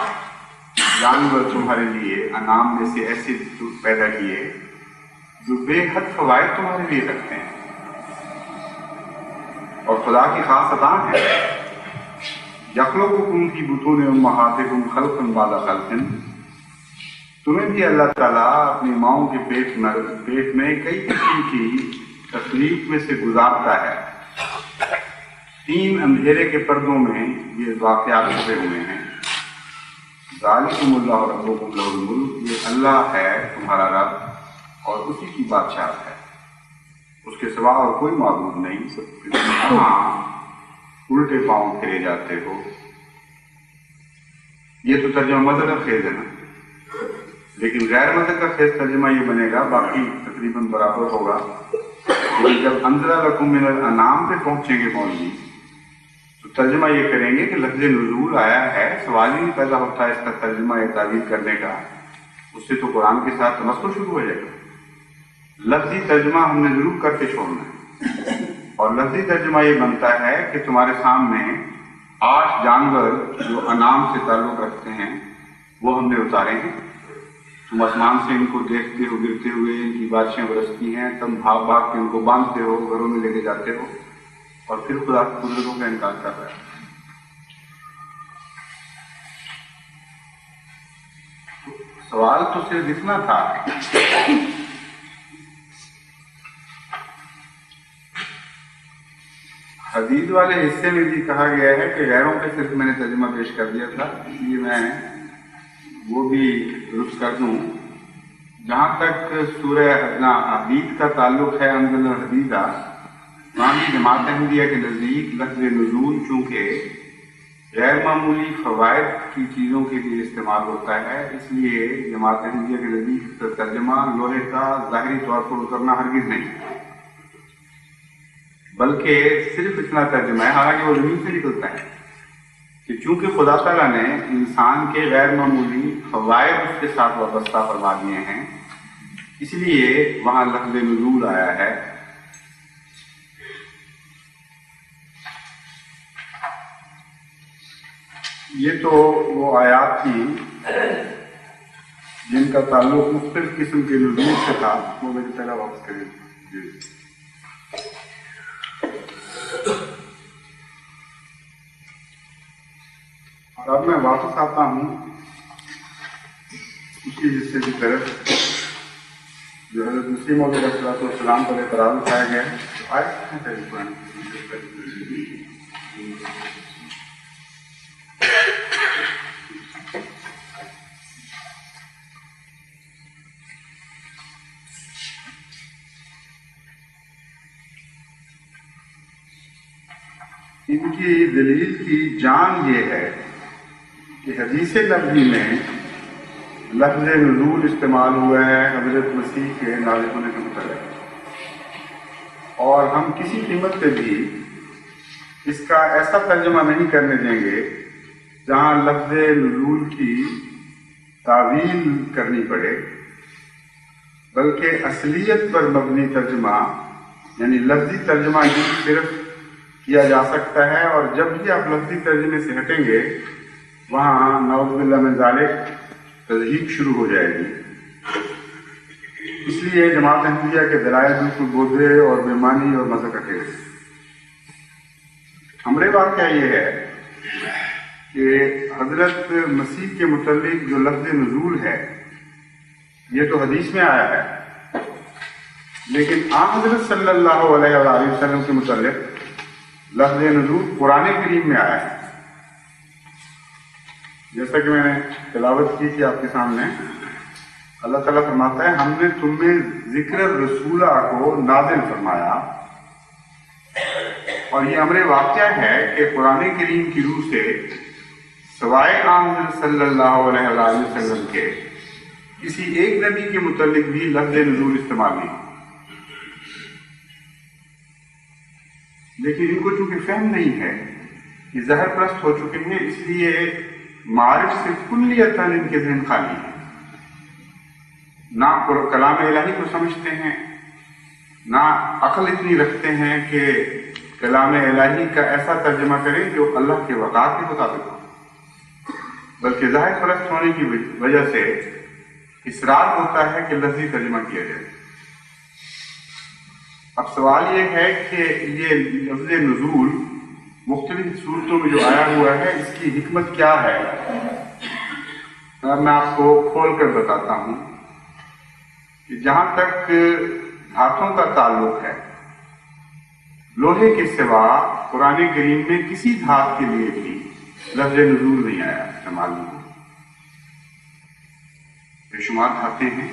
جانور تمہارے لیے انعام میں سے ایسے پیدا کیے جو بے حد فوائد تمہارے لیے رکھتے ہیں اور خدا کی خاص عطا ہے۔ یخلقکم فی بطون امہاتکم خلقا بعد خلق، تمہیں بھی اللہ تعالیٰ اپنی ماؤں کے پیٹ میں کئی قسم کی تخلیق میں سے گزارتا ہے۔ 3 اندھیرے کے پردوں میں یہ واقعات چھپے ہوئے ہیں۔ ذالکم اللہ ربکم لہ الملک، یہ اللہ ہے تمہارا رب اور اسی کی بادشاہت ہے، اس کے سوا اور کوئی معبود نہیں۔ کہاں الٹے پاؤں پھرے جاتے ہو۔ یہ تو ترجمہ مذہب کا خیز ہے نا، لیکن غیر مذہب کا خیز ترجمہ یہ بنے گا، باقی تقریباً برابر ہوگا۔ لیکن جب انزل لکم من الانعام پہ پہنچیں گے مولوی تو ترجمہ یہ کریں گے کہ لفظ نزول آیا ہے، سوال ہی نہیں پیدا ہوتا اس کا ترجمہ یا تعبیر کرنے کا، اس سے تو قرآن کے ساتھ تمسخر شروع ہو جائے گا۔ لفظی ترجمہ ہم نے ضرور کر کے چھوڑنا ہے، اور لفظی ترجمہ یہ بنتا ہے کہ تمہارے سامنے 8 جانور جو انعام سے تعلق رکھتے ہیں وہ ہم نے اتارے ہیں، تم آسمان سے ان کو دیکھتے ہو گرتے ہوئے، ان کی بارشیں برستی ہیں، تم بھاگ بھاگ کے ان کو باندھتے ہو، گھروں میں لے کے جاتے ہو، اور پھر خدا کی قدرتوں کا انکار کر رہا ہے۔ سوال تو صرف اتنا تھا حدیث والے حصے میں بھی کہا گیا ہے کہ غیروں کے صرف میں نے ترجمہ پیش کر دیا تھا، اس لیے میں وہ بھی درست کر دوں۔ جہاں تک سورہ حدید کا تعلق ہے، انزل الحدیدہ، اسلامی جماعت احمدیہ کے نزدیک لفظ نزول چونکہ غیر معمولی فوائد کی چیزوں کے لیے استعمال ہوتا ہے، اس لیے جماعت احمدیہ کے نزدیک اس کا ترجمہ لوہے کا ظاہری طور پر اترنا ہرگز نہیں، بلکہ صرف اتنا ترجمہ ہے، حالانکہ وہ زمین سے نکلتا ہے کہ چونکہ خدا تعالیٰ نے انسان کے غیر معمولی فوائد اس کے ساتھ وابستہ فرما دیے ہیں، اس لیے وہاں لفظ نزول آیا ہے۔ یہ تو وہ آیات تھی جن کا تعلق مختلف قسم کے نزول سے تھا، وہ میرے پہلا واپس کریں جی۔ اور اب میں واپس آتا ہوں اسی حصے کی طرف جو حضرت مسیح موعود علیہ السلام پر اعتراض اٹھایا گیا ہے۔ ان کی دلیل کی جان یہ ہے کہ حدیث نبوی میں لفظ نزول استعمال ہوا ہے حضرت مسیح کے نازل ہونے کے متعلق، اور ہم کسی قیمت پہ بھی اس کا ایسا ترجمہ نہیں کرنے دیں گے جہاں لفظ نزول کی تعویل کرنی پڑے، بلکہ اصلیت پر مبنی ترجمہ یعنی لفظی ترجمہ ہی صرف کیا جا سکتا ہے، اور جب بھی آپ لفظی ترجمے سے ہٹیں گے وہاں نعوذ باللہ من ذالک تضحیق شروع ہو جائے گی۔ اس لیے جماعت احمدیہ کے دلائل بالکل بودھے اور بے معنی اور مذہب کٹے گئے۔ ہمارے واقعہ یہ ہے کہ حضرت مسیح کے متعلق جو لفظ نزول ہے یہ تو حدیث میں آیا ہے، لیکن آن حضرت صلی اللہ علیہ وآلہ وسلم کے متعلق لفظ نزول قرآن کریم میں آیا ہے۔ جیسا کہ میں نے تلاوت کی تھی آپ کے سامنے، اللہ تعالیٰ فرماتا ہے ہم نے تم میں ذکر رسولہ کو نازل فرمایا، اور یہ امر واقعہ ہے کہ قرآن کریم کی روح سے سوائے حضرت صلی اللہ علیہ وآلہ وسلم کے کسی ایک نبی کے متعلق بھی لفظ نزول استعمال نہیں، لیکن ان کو چونکہ فہم نہیں ہے، یہ ظاہر پرست ہو چکے ہیں، اس لیے معارف سے کلیتاً ان کے ذہن خالی ہے، نہ کلام الہی کو سمجھتے ہیں، نہ عقل اتنی رکھتے ہیں کہ کلام الہی کا ایسا ترجمہ کریں جو اللہ کے وقار کے مطابق ہو، بلکہ ظاہر پرست ہونے کی وجہ سے اصرار ہوتا ہے کہ لفظی ترجمہ کیا جائے۔ اب سوال یہ ہے کہ یہ لفظ نزول مختلف صورتوں میں جو آیا ہوا ہے اس کی حکمت کیا ہے؟ میں آپ کو کھول کر بتاتا ہوں کہ جہاں تک دھاتوں کا تعلق ہے، لوہے کے سوا قرآن کریم میں کسی دھات کے لیے بھی لفظ نزول نہیں آیا، استعمال نہیں ہوا۔ بے شمار دھاتیں ہیں،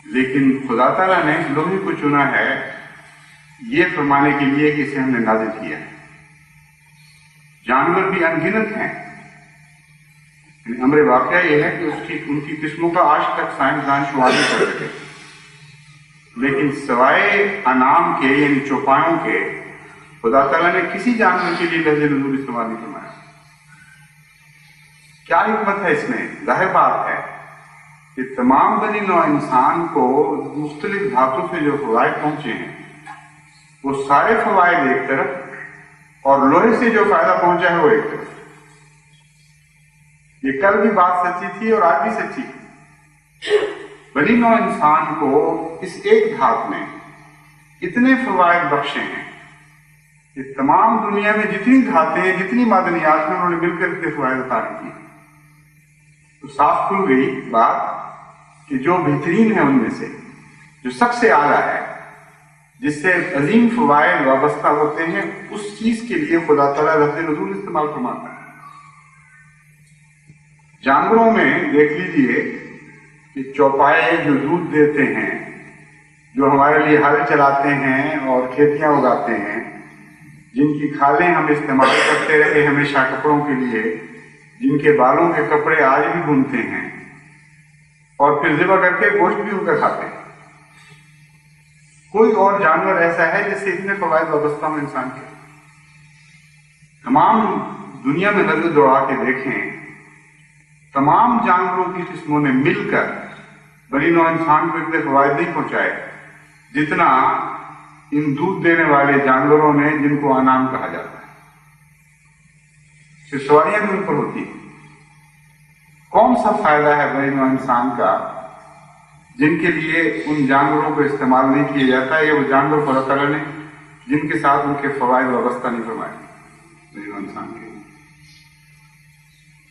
لیکن خدا تعالیٰ نے لوہے کو چنا ہے یہ فرمانے کے لیے کہ اسے ہم نے نازل کیا ہے۔ جانور بھی انگنت ہیں، امر واقعہ یہ ہے کہ ان کی قسموں کا آج تک سائنسدان شمار نہیں کر سکے، لیکن سوائے انعام کے یعنی چوپایوں کے خدا تعالیٰ نے کسی جانور کے لیے لفظ نزول استعمال نہیں فرمایا۔ کیا حکمت ہے اس میں؟ ظاہر بات ہے کہ تمام بنی نوع انسان کو مختلف دھاتوں سے جو فوائد پہنچے ہیں وہ سارے فوائد ایک طرف، اور لوہے سے جو فائدہ پہنچا ہے وہ ایک طرف۔ یہ کل بھی بات سچی تھی اور آج بھی سچی ہے۔ بنی نوع انسان کو اس ایک دھات میں اتنے فوائد بخشے ہیں کہ تمام دنیا میں جتنی دھاتیں ہیں، جتنی معدنیات ہیں، انہوں نے مل کر اتنے فوائد عطا کیے۔ تو صاف کھل گئی بات کہ جو بہترین ہے ان میں سے، جو سب سے اعلیٰ ہے، جس سے عظیم فوائد وابستہ ہوتے ہیں، اس چیز کے لیے خدا تعالیٰ لفظ نزول استعمال فرماتا ہے۔ جانوروں میں دیکھ لیجئے کہ چوپائے جو دودھ دیتے ہیں جو ہمارے لیے ہل چلاتے ہیں اور کھیتیاں اگاتے ہیں، جن کی کھالیں ہم استعمال کرتے رہے ہمیشہ کپڑوں کے لیے، جن کے بالوں کے کپڑے آج بھی بنتے ہیں اور پھر ذبح کر کے گوشت بھی ان کا کھاتے ہیں، کوئی اور جانور ایسا ہے جس سے اتنے فوائد وابستہ ہوں انسان کے؟ تمام دنیا میں نظر دوڑا کے دیکھیں، تمام جانوروں کی قسموں نے مل کر بنی نوع انسان کو اتنے فوائد نہیں پہنچائے جتنا ان دودھ دینے والے جانوروں نے، جن کو انعام کہا جاتا ہے۔ پھر سواریاں بھی ان پر ہوتی ہیں۔ کون سا فائدہ ہے بنی نوع انسان کا جن کے لیے ان جانوروں کو استعمال نہیں کیا جاتا ہے، یا وہ جانور کو اللہ تعالیٰ نے جن کے ساتھ ان کے فوائد وابستہ نہیں فرمائے بنی نوع انسان کے؟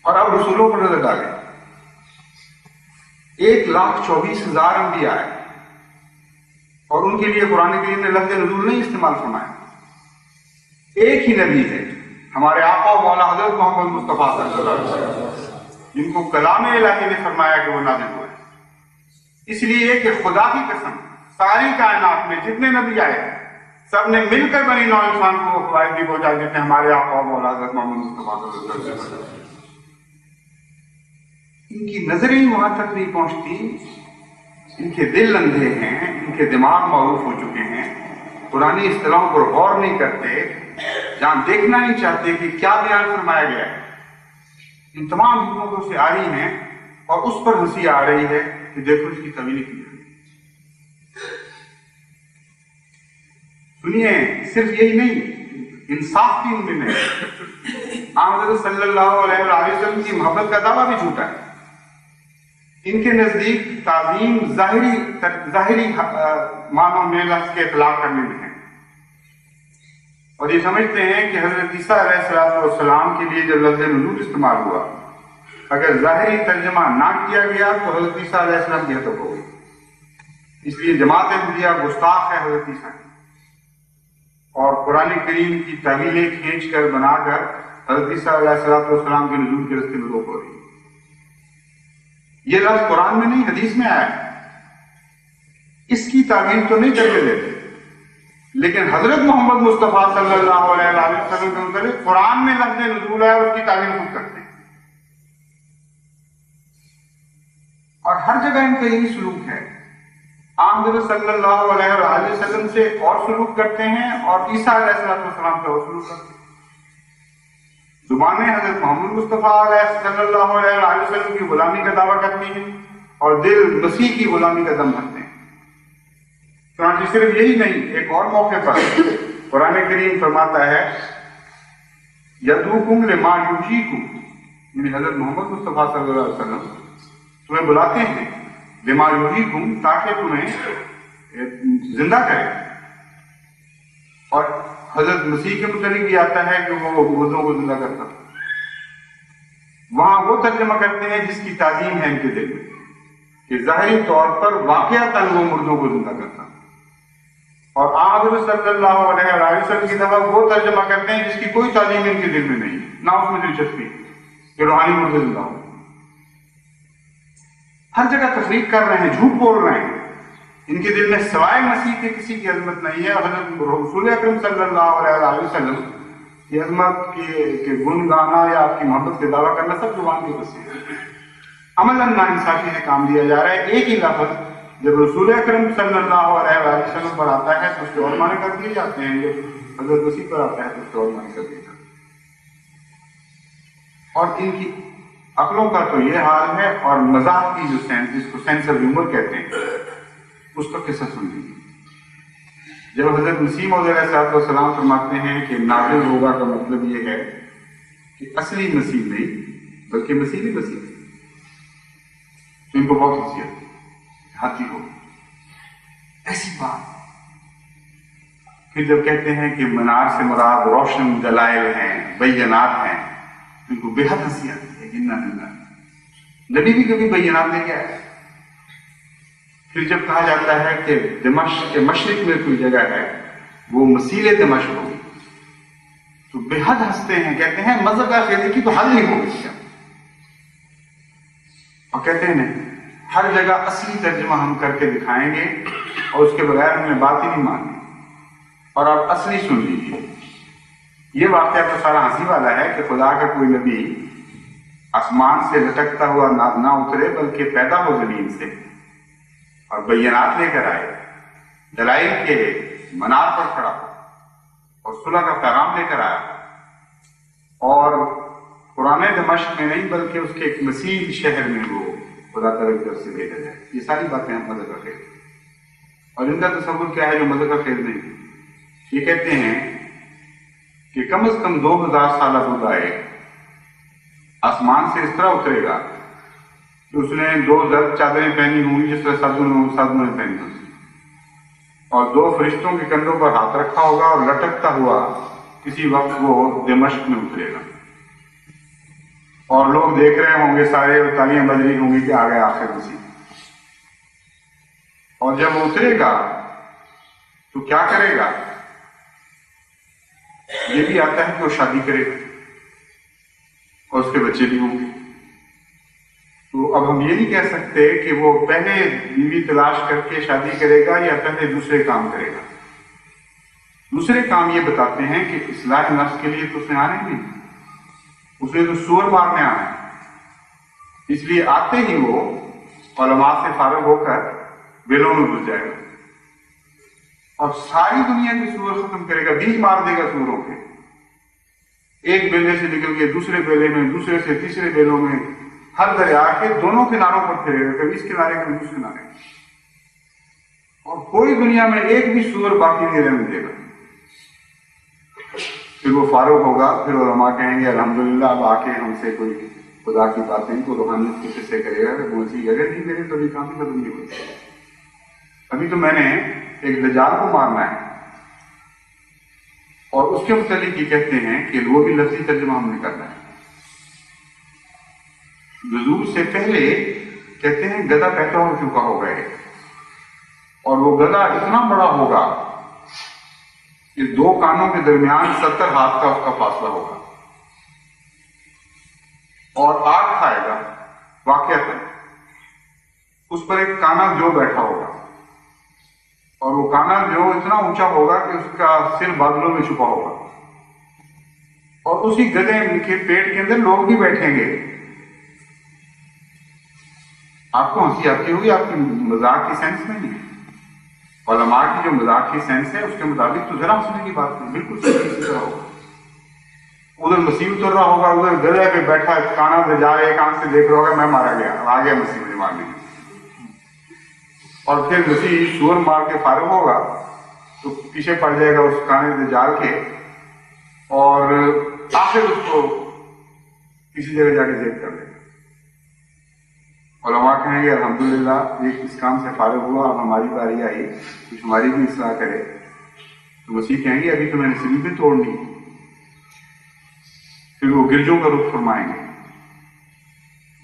اور اب رسولوں پر نظر ڈالیں، 1,24,000 انبیاء ہیں اور ان کے لیے قرآن کریم نے لفظ نزول نہیں استعمال فرمایا۔ ایک ہی نبی ہے ہمارے آقا و مولا حضرت محمد مصطفیٰ صلی اللہ علیہ وسلم، جن کو کلام الہی نے فرمایا کہ وہ نازل ہوئے، اس لیے کہ خدا کی قسم ساری کائنات میں جتنے نبی آئے سب نے مل کر بنی نوع انسان کو وہ فوائد نہیں پہنچا جتنے ہمارے آقا و مولا حضرت محمد مصطفیٰ صلی اللہ علیہ وسلم۔ ان کی نظریں ہی وہاں تک نہیں پہنچتی، ان کے دل اندھے ہیں، ان کے دماغ معروف ہو چکے ہیں، پرانی اصطلاحوں پر غور نہیں کرتے، جہاں دیکھنا نہیں چاہتے کہ کیا بیان فرمایا گیا ہے۔ ان تمام حکمتوں سے آری ہیں اور اس پر ہنسی آ رہی ہے کہ دیکھو اس کی طویل کی ہے۔ سنیے، صرف یہی نہیں، انصاف بھی ان میں نہیں۔ حضرت صلی اللہ علیہ وسلم کی محبت کا دعویٰ بھی جھوٹا ہے۔ ان کے نزدیک تعظیم ظاہری معنوں میں لفظ کے اطلاق کرنے میں ہے، اور یہ سمجھتے ہیں کہ حضرت عیسیٰ علیہ السلام کے لیے جب لفظ نزول استعمال ہوا، اگر ظاہری ترجمہ نہ کیا گیا تو حضرت عیسیٰ علیہ السلام کی حتف ہو گئی، اس لیے جماعت احمدیہ گستاخ ہے حضرت عیسیٰ کی، اور قرآن کریم کی تعویلیں کھینچ کر بنا کر حضرت عیسیٰ علیہ السلام کے نزول کے راستے میں روک ہو رہی ہے۔ یہ لفظ قرآن میں نہیں، حدیث میں آیا ہے، اس کی تعویل تو نہیں کر کے دیتے، لیکن حضرت محمد مصطفیٰ صلی اللہ علیہ وسلم کے متعلق قرآن میں لفظ نزول ہے اور اس کی تعویل خود کرتے ہیں، اور ہر جگہ ان کا یہی سلوک ہے۔ حضرت صلی اللہ علیہ وسلم سے اور سلوک کرتے ہیں اور عیسیٰ علیہ السلام سے اور سلوک کرتے ہیں۔ زبانیں حضرت محمد مصطفیٰ صلی اللہ علیہ وسلم کی غلامی کا دعویٰ کرتی ہیں اور دل مسیح کی غلامی کا دم بھرتے ہیں۔ چنانچہ صرف یہی نہیں، ایک اور موقع پر قرآن کریم فرماتا ہے یدعوکم لما یحییکم، یعنی حضرت محمد مصطفیٰ صلی اللہ علیہ وسلم تمہیں بلاتے ہیں لما یحییکم، تاکہ تمہیں زندہ کرے، اور حضرت مسیح کے متعلق بھی آتا ہے کہ وہ مردوں کو زندہ کرتا، وہاں وہ ترجمہ کرتے ہیں جس کی تعظیم ہے ان کے دل میں، کہ ظاہری طور پر واقعتاً وہ مردوں کو زندہ کرتا، اور حضرت صلی اللہ علیہ وسلم کی طرف وہ ترجمہ کرتے ہیں جس کی کوئی تعلیم ان کے دل میں نہیں، نہ اس میں دلچسپی کہ روحانی مردے زندہ ہو۔ ہر جگہ تفریق کر رہے ہیں، جھوٹ بول رہے ہیں، ان کے دل میں سوائے مسیح کے کسی کی عظمت نہیں ہے، اور حضرت رسول اکرم صلی اللہ علیہ وسلم کی عظمت کے گن گانا یا آپ کی محبت کے دعویٰ کرنا سب زبان کے بس ہے۔ عملاً ناانصافی سے کام لیا جا رہا ہے۔ ایک ہی لفظ جب رسول اکرم صلی اللہ علیہ وسلم پر آتا ہے تو اس کے اور معنی کر دیے جاتے ہیں، جب حضرت مسیح پر آتا ہے تو اس کے اور معنی کر دیے جاتے ہیں، اور ان کی عقلوں کا تو یہ حال ہے، اور مزاح کی جو سینس، جس کو سینس آف ہیومر کہتے ہیں، اس کا قصہ سن لیجیے۔ جب حضرت مسیح موعود علیہ السلام فرماتے ہیں کہ نازل ہوگا کا مطلب یہ ہے کہ اصلی مسیح نہیں بلکہ مسیحی مسیح، تو ان کو بہت حیثیت ہاتھی ہو ایسی بات۔ پھر جب کہتے ہیں کہ منار سے مراد روشن دلائل ہیں، بینات ہیں، تو ان کو بے حد ہنسی آتی ہے کہ نبی بھی کبھی بینات لے کے آئے۔ پھر جب کہا جاتا ہے کہ دمشق کے مشرق میں کوئی جگہ ہے وہ مسیل دمشق ہوگی، تو بے حد ہنستے ہیں، کہتے ہیں مذہب عقیدے کی تو حل نہیں ہوگی کیا، اور کہتے ہیں نہیں، ہر جگہ اصلی ترجمہ ہم کر کے دکھائیں گے اور اس کے بغیر ہم نے بات ہی نہیں مانی. اور آپ اصلی سن لیجیے. یہ واقعہ تو سارا ہنسی والا ہے کہ خدا کا کوئی نبی آسمان سے لٹکتا ہوا نہ اترے بلکہ پیدا ہو زمین سے اور بینات لے کر آئے، دلائل کے منار پر کھڑا اور صلح کا پیغام لے کر آیا، اور پرانے دمشق میں نہیں بلکہ اس کے ایک مسیح شہر میں وہ خدا تعالیٰ کی طرف سے بھیجا جائے. یہ ساری باتیں ہم مذہب کا خیر. اور ان کا تصور کیا ہے جو مذہب کا خیر نہیں؟ یہ کہتے ہیں کہ کم از کم 2000 سالہ بعد آئے، آسمان سے اس طرح اترے گا کہ اس نے 2 زرد چادریں پہنی ہوں گی جس طرح سادوں نے پہنی ہوں گی، اور 2 فرشتوں کے کندھوں پر ہاتھ رکھا ہوگا اور لٹکتا ہوا کسی وقت وہ دمشق میں اترے گا، اور لوگ دیکھ رہے ہوں گے سارے اور تالیاں بج رہی ہوں گی کہ آ گئے آخر مسیح. اور جب وہ اترے گا تو کیا کرے گا؟ یہ بھی آتا ہے کہ وہ شادی کرے گا اور اس کے بچے بھی ہوں گے. تو اب ہم یہ نہیں کہہ سکتے کہ وہ پہلے بیوی تلاش کر کے شادی کرے گا یا پہلے دوسرے کام کرے گا. دوسرے کام یہ بتاتے ہیں کہ اصلاح نفس کے لیے تو اس نے آنا ہی نہیں، اس نے تو سور مارنے آنا ہے. اس لیے آتے ہی وہ علماء سے فارغ ہو کر بیلوں میں گھس جائے گا اور ساری دنیا کی سور ختم کرے گا. 20 مار دے گا سوروں کے. ایک بیلے سے نکل کے دوسرے بیلے میں، دوسرے سے تیسرے بیلوں میں، ہر دریا کے دونوں کناروں پر پھرے گا، کبھی اس کنارے کبھی اس کنارے، اور کوئی دنیا میں ایک بھی سور باقی نہیں رہنے دے گا. پھر وہ فارغ ہوگا. پھر علماء کہیں گے الحمدللہ اب آ کے ہم سے کوئی خدا کی باتیں کو روحانیت کے قصے کرے گا. وہ چیز اگر نہیں کرے تو ابھی کام ہی ختم نہیں ہوتی. ابھی تو میں نے ایک دجال کو مارنا ہے، اور اس کے متعلق یہ کہتے ہیں کہ وہ بھی لفظی ترجمہ ہم نے کرنا ہے. نزول سے پہلے کہتے ہیں گدھا پیدا ہو چکا ہوگا ہے، اور وہ گدھا اتنا بڑا ہوگا کہ 2 کانوں کے درمیان 70 ہاتھ کا اس کا فاصلہ ہوگا، اور آگ کھائے گا. واقعہ اس پر ایک کانا جو بیٹھا ہوگا، اور وہ کانا جو اتنا اونچا ہوگا کہ اس کا سر بادلوں میں چھپا ہوگا، اور اسی گدھے کے پیٹ کے اندر لوگ بھی بیٹھیں گے. آپ کو ہنسی آتی ہوگی، آپ کی مذاق کی سینس نہیں ہے. علماء کی جو مذاق کی سینس ہے اس کے مطابق تو ذرا ہنسنے کی بات نہیں، بالکل صحیح اسی طرح ہوگا. ادھر مسیح اتر رہا ہوگا، ادھر گدھے پہ بیٹھا کانا سے جا رہے، ایک آنکھ سے دیکھ رہا ہوگا میں مارا گیا، آ گیا مسیح مجھے مارنے. اور پھر مسیح سور مار کے فارغ ہوگا تو پیچھے پڑ جائے گا اس کانے سے جال کے، اور آخر اس کو کسی جگہ جا کے ذکر کر دے گا. علماء کہیں گے الحمدللہ ایک اس کام سے فارغ ہوا، اب ہماری باری آئی کچھ ہماری بھی اصلاح کرے. تو مسیح کہیں گے ابھی تو میں نے سلیبیں توڑنی. پھر وہ گرجوں کا رخ فرمائیں گے،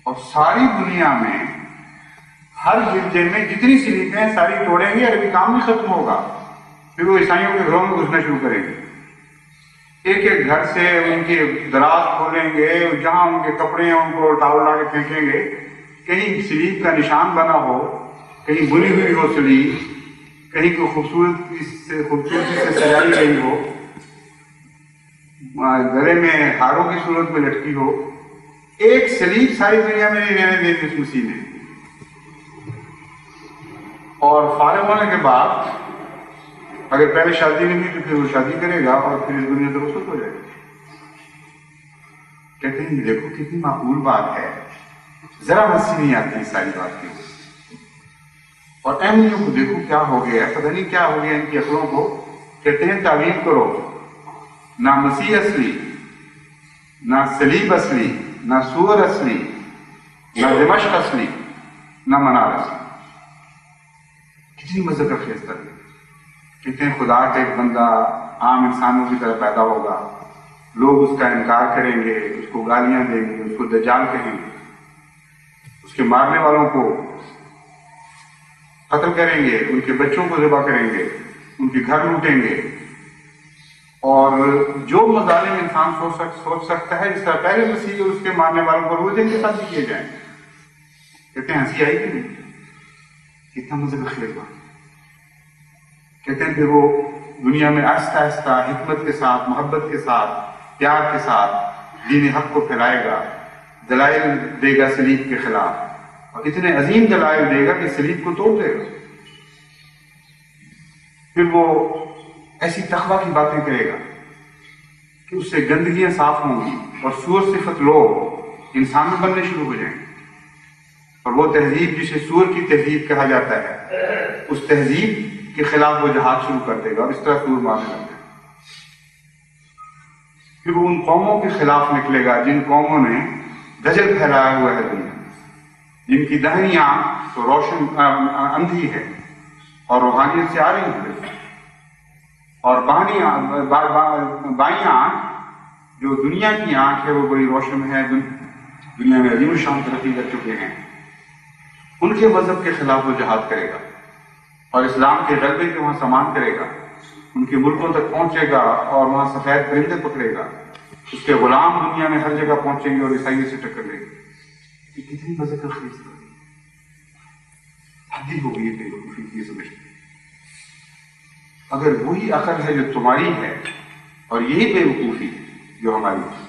اور ساری دنیا میں ہر گرجے میں جتنی سلیپیں ہیں ساری توڑیں گے اور ابھی کام بھی ختم ہوگا. پھر وہ عیسائیوں کے گھروں میں گھسنا شروع کریں گے، ایک ایک گھر سے ان کے دراز کھولیں گے، جہاں ان کے کپڑے ہیں ان کو ٹاول لا کے پھینکیں گے. کہیں سلیپ کا نشان بنا ہو، کہیں بنی ہوئی ہو سلیپ، کہیں کوئی خوبصورتی سے سجائی گئی ہو، گلے میں ہاروں کی صورت میں لٹکی ہو. ایک سلیپ ساری دنیا میں نہیں رہنے دی اس مسیح نے. اور فارغ ہونے کے بعد اگر پہلے شادی نہیں ہوئی تو پھر وہ شادی کرے گا اور پھر اس دنیا سے رخصت ہو جائے گا. کہتے ہیں دیکھو کتنی معقول بات ہے، ذرا ہنسی نہیں آتی ساری بات کی. اور اہمیوں کو دیکھو کیا ہو گیا، پتہ نہیں کیا ہو گیا ان کی عقلوں کو. کہتے ہیں تعویل کرو، نہ مسیح اصلی، نہ صلیب اصلی، نہ سور اصلی، نہ دمشق اصلی، نہ منار اصلی. کتنی مذہب کا خیز کر لیں. کہتے ہیں خدا کا ایک بندہ عام انسانوں کی طرح پیدا ہوگا، لوگ اس کا انکار کریں گے، اس کو گالیاں دیں گے، اس کو دجال کہیں گے، اس کے مارنے والوں کو قتل کریں گے، ان کے بچوں کو ذبح کریں گے، ان کے گھر لوٹیں گے، اور جو مظالم انسان سوچ سکتا ہے جس طرح پہلے مسیح اور اس کے مارنے والوں پر روزے کے ساتھ بھی کیے جائیں. کہتے ہیں ہنسی آئی کہ نہیں؟ کتنا مذہب خیر بات. کہتے ہیں کہ وہ دنیا میں آہستہ آہستہ حکمت کے ساتھ، محبت کے ساتھ، پیار کے ساتھ دین حق کو پھیلائے گا، دلائل دے گا صلیب کے خلاف، اور اتنے عظیم دلائل دے گا کہ صلیب کو توڑ دے گا۔ پھر وہ ایسی تقویٰ کی باتیں کرے گا کہ اس سے گندگیاں صاف ہوں گی اور سور صفت لوگ انسان میں بننے شروع ہو جائیں گے، اور وہ تہذیب جسے سور کی تہذیب کہا جاتا ہے، اس تہذیب کے خلاف وہ جہاد شروع کر دے گا، اور اس طرح سور مارنے لگے گا۔ پھر وہ ان قوموں کے خلاف نکلے گا جن قوموں نے دجل پھیلایا ہوا ہے دنیا، جن کی داہنی آنکھ تو روشن اندھی ہے اور روحانیت سے آ رہی ہے، اور بائیں آنکھ جو دنیا کی آنکھ ہے وہ بڑی روشن ہے، دنیا میں عظیم الشان ترقی کر چکے ہیں، ان کے مذہب کے خلاف وہ جہاد کرے گا اور اسلام کے غلبے کے وہاں سامان کرے گا، ان کے ملکوں تک پہنچے گا اور وہاں سفید پرندے پکڑے گا، اس کے غلام دنیا میں ہر جگہ پہنچیں گے اور عیسائیوں سے ٹکر لیں گے۔ یہ کتنی مذہب خیز ہے، حدی ہو گئی ہے یہ سمجھتے۔ اگر وہی عقل ہے جو تمہاری ہے اور یہی بے وقوفی جو ہماری ہے،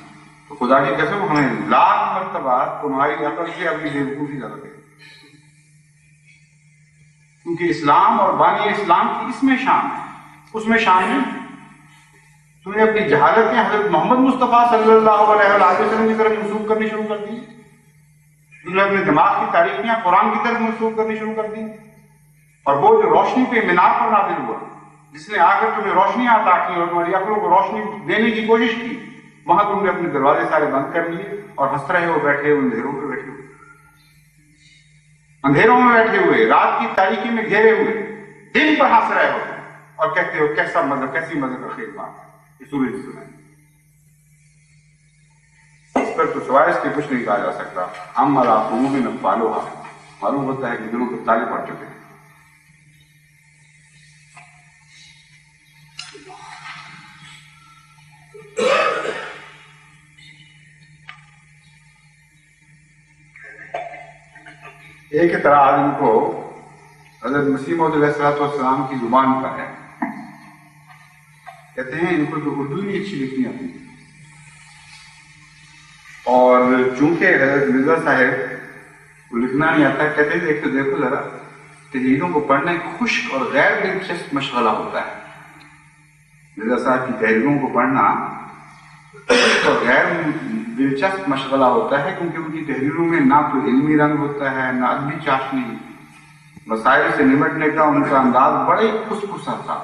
تو خدا کی قسم ہمیں لاکھ مرتبہ تمہاری عقل سے اپنی بے وقوفی زیادہ ہے، کیونکہ اسلام اور بانی اسلام کی اس میں شان ہے، اس میں شان نہیں۔ تم نے اپنی جہالتیں حضرت محمد مصطفیٰ صلی اللہ علیہ وسلم کی طرف منسوخ کرنی شروع کر دی، تم نے اپنے دماغ کی تاریخیاں قرآن کی طرف منسوخ کرنی شروع کر دی، اور وہ جو روشنی پہ مینار پر نازل ہوا، جس نے آ کر تمہیں روشنی عطا کی اور تمہاری عقلوں کو روشنی دینے کی کوشش کی، وہاں تم نے اپنے دروازے سارے بند کر لیے اور ہنس رہے ہو بیٹھے ہوئے اندھیروں پہ بیٹھے ہوئے، اندھیروں میں بیٹھے ہوئے، رات کی تاریکی میں گھیرے ہوئے، دن پر ہنس رہے ہو اور کہتے ہو کیسا مذہب، کیسی مذہب کا خیر بات ہے، یہ سورج سنائے۔ اس پر تو سوائے اس کے کچھ نہیں کہا جا سکتا۔ ہم علی قلوبہم اقفالھا، معلوم ہوتا ہے کہ دلوں کے تالے پڑ چکے ہیں۔ ایک اعتراض ان کو حضرت مسیح موعود علیہ السلام کی زبان پر ہے، کہتے ہیں ان کو تو اردو نہیں اچھی لکھنی آتی، اور چونکہ حضرت مرزا صاحب کو لکھنا نہیں آتا، کہتے ہیں ایک تو دیکھو ذرا تحریروں کو پڑھنا ایک خشک اور غیر دلچسپ مشغلہ ہوتا ہے۔ مرزا صاحب کی تحریروں کو پڑھنا اور غیر دلچسپ مشغلہ ہوتا ہے، کیونکہ ان کی تحریروں میں نہ تو علمی رنگ ہوتا ہے، نہ ادبی چاشنی، مسائل سے نمٹنے کا ان کا انداز بڑے خوشخصا تھا،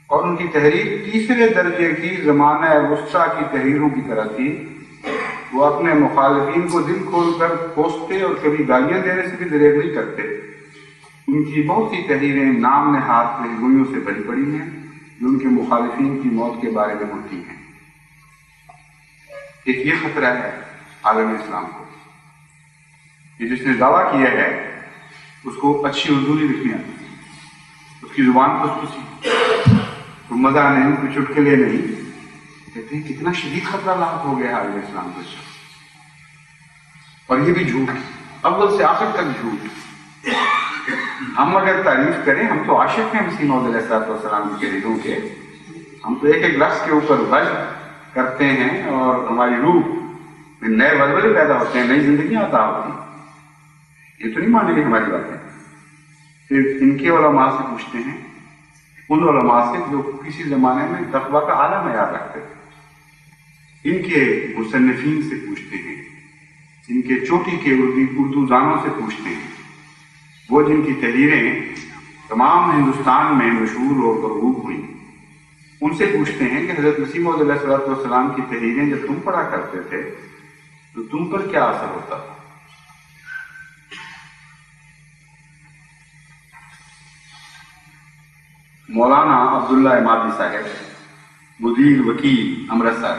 اور ان کی تحریر تیسرے درجے کی زمانہ وسطیٰ کی تحریروں کی طرح تھی۔ وہ اپنے مخالفین کو دل کھول کر کوستے اور کبھی گالیاں دینے سے بھی دریغ نہیں کرتے۔ ان کی بہت سی تحریریں نام نہاد پیشگوئیوں سے بھری پڑی ہیں جو ان کے مخالفین کی موت کے بارے میں ہوتی ہیں۔ ایک یہ خطرہ ہے عالم اسلام کو کہ جس نے دعویٰ کیا ہے اس کو اچھی اردو نہیں لکھنی آتی، اس کی زبان خوشخصی، تو مزہ نہیں، کوئی چٹکلے نہیں۔ کہتے ہیں کتنا شدید خطرہ لاحق ہو گیا عالم اسلام کو، اور یہ بھی جھوٹ، اول سے آخر تک جھوٹ۔ ہم اگر تعریف کریں، ہم تو عاشق ہیں مسیح موعود علیہ السلام کی تحریروں کے، ہم تو ایک ایک لفظ کے اوپر غلط کرتے ہیں اور ہماری روح میں نئے ولولے پیدا ہوتے ہیں، نئی زندگیاں عطا ہوتی ہیں۔ یہ تو نہیں مانیں گے ہماری باتیں۔ پھر ان کے علماء سے پوچھتے ہیں، ان علماء سے جو کسی زمانے میں تقویٰ کا اعلیٰ معیار رکھتے تھے، ان کے مصنفین سے پوچھتے ہیں، ان کے چوٹی کے اردو دانوں سے پوچھتے ہیں، وہ جن کی تحریریں تمام ہندوستان میں مشہور اور مرغوب ہوئی، ان سے پوچھتے ہیں کہ حضرت مسیح موعود علیہ السلام کی تحریریں جب تم پڑھا کرتے تھے تو تم پر کیا اثر ہوتا تھا؟ مولانا عبداللہ امادی صاحب، مدیر وکیل امرتسر،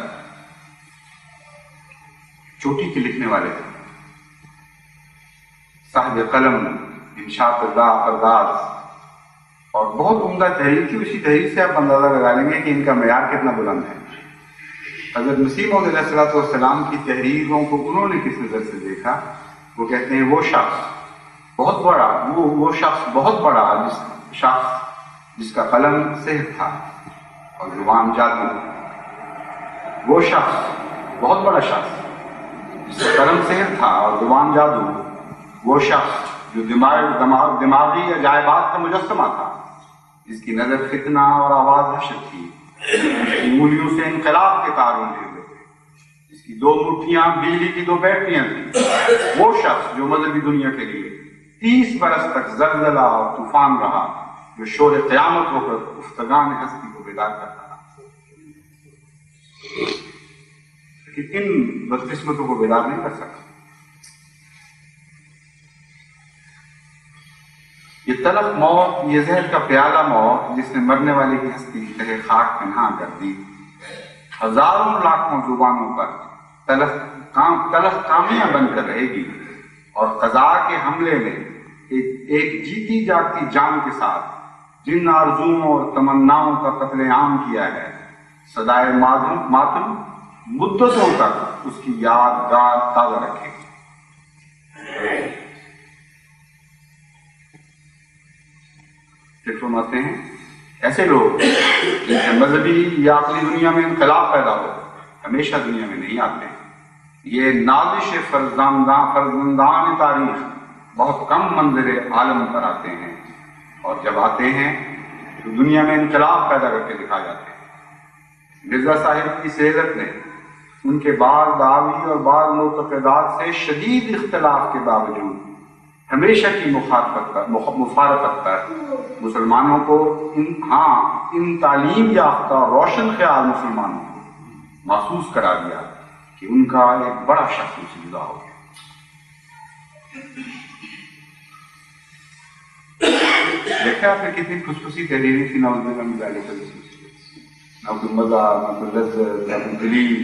چوٹی کے لکھنے والے تھے، صاحب قلم انشاء پرداز، اور بہت عمدہ تحریر تھی۔ اسی تحریر سے آپ اندازہ لگا لیں گے کہ ان کا معیار کتنا بلند ہے۔ حضرت مسیح موعود علیہ السلام کی تحریروں کو انہوں نے کس نظر سے دیکھا؟ وہ کہتے ہیں وہ شخص بہت بڑا جس کا قلم سحر تھا اور زبان جادو. وہ شخص، بہت بڑا شخص جس کا قلم سحر تھا اور زبان جادو، وہ شخص جو دماغی عجائبات کا مجسمہ تھا، جس کی نظر فتنہ اور آواز حشر تھی، جس کی انگلیوں سے انقلاب کے تار اونڈے ہوئے تھے، جس کی 2 مٹھیاں بجلی کی 2 بیٹریاں تھیں، وہ شخص جو مذہبی دنیا کے لیے 30 برس تک زلزلہ اور طوفان رہا، جو شور قیامت ہو کر افتگان ہستی کو بیدار کرتا رہا. لیکن ان بدقسمتوں کو بیدار نہیں کر سکتا. یہ تلخ موت، یہ زہر کا پیالہ موت جس نے مرنے والے کی ہستی کی تہ خاک پنہاں کر دی، ہزاروں لاکھوں زبانوں پر تلخ کامیاں بن کر رہے گی، اور قضا کے حملے میں ایک جیتی جاگتی جان کے ساتھ جن آرزوؤں اور تمناؤں کا قتل عام کیا ہے، صدائے ماتم مدتوں تک اس کی یادگار تازہ رکھے گی. پھر فرماتے ہیں ایسے لوگ جن سے مذہبی یا عقلی دنیا میں انقلاب پیدا ہو ہمیشہ دنیا میں نہیں آتے. یہ نازش فرزندان تاریخ بہت کم منظر عالم پر آتے ہیں، اور جب آتے ہیں تو دنیا میں انقلاب پیدا کر کے دکھا جاتے ہیں. مرزا صاحب کی سیرت نے ان کے بعض دعوی اور بعض معتقدات سے شدید اختلاف کے باوجود ہمیشہ کی مفارقت پر مسلمانوں کو ان تعلیم یافتہ روشن خیال مسلمانوں کو محسوس کرا دیا کہ ان کا ایک بڑا شخص ان سے جدا ہو گیا. دیکھیں آپ نے کتنی خوشخوشی تحریری تھی، نعوذ باللہ من ذالک، نہ کوئی مزہ، نہ کوئی لذت، نہ کوئی دلیل.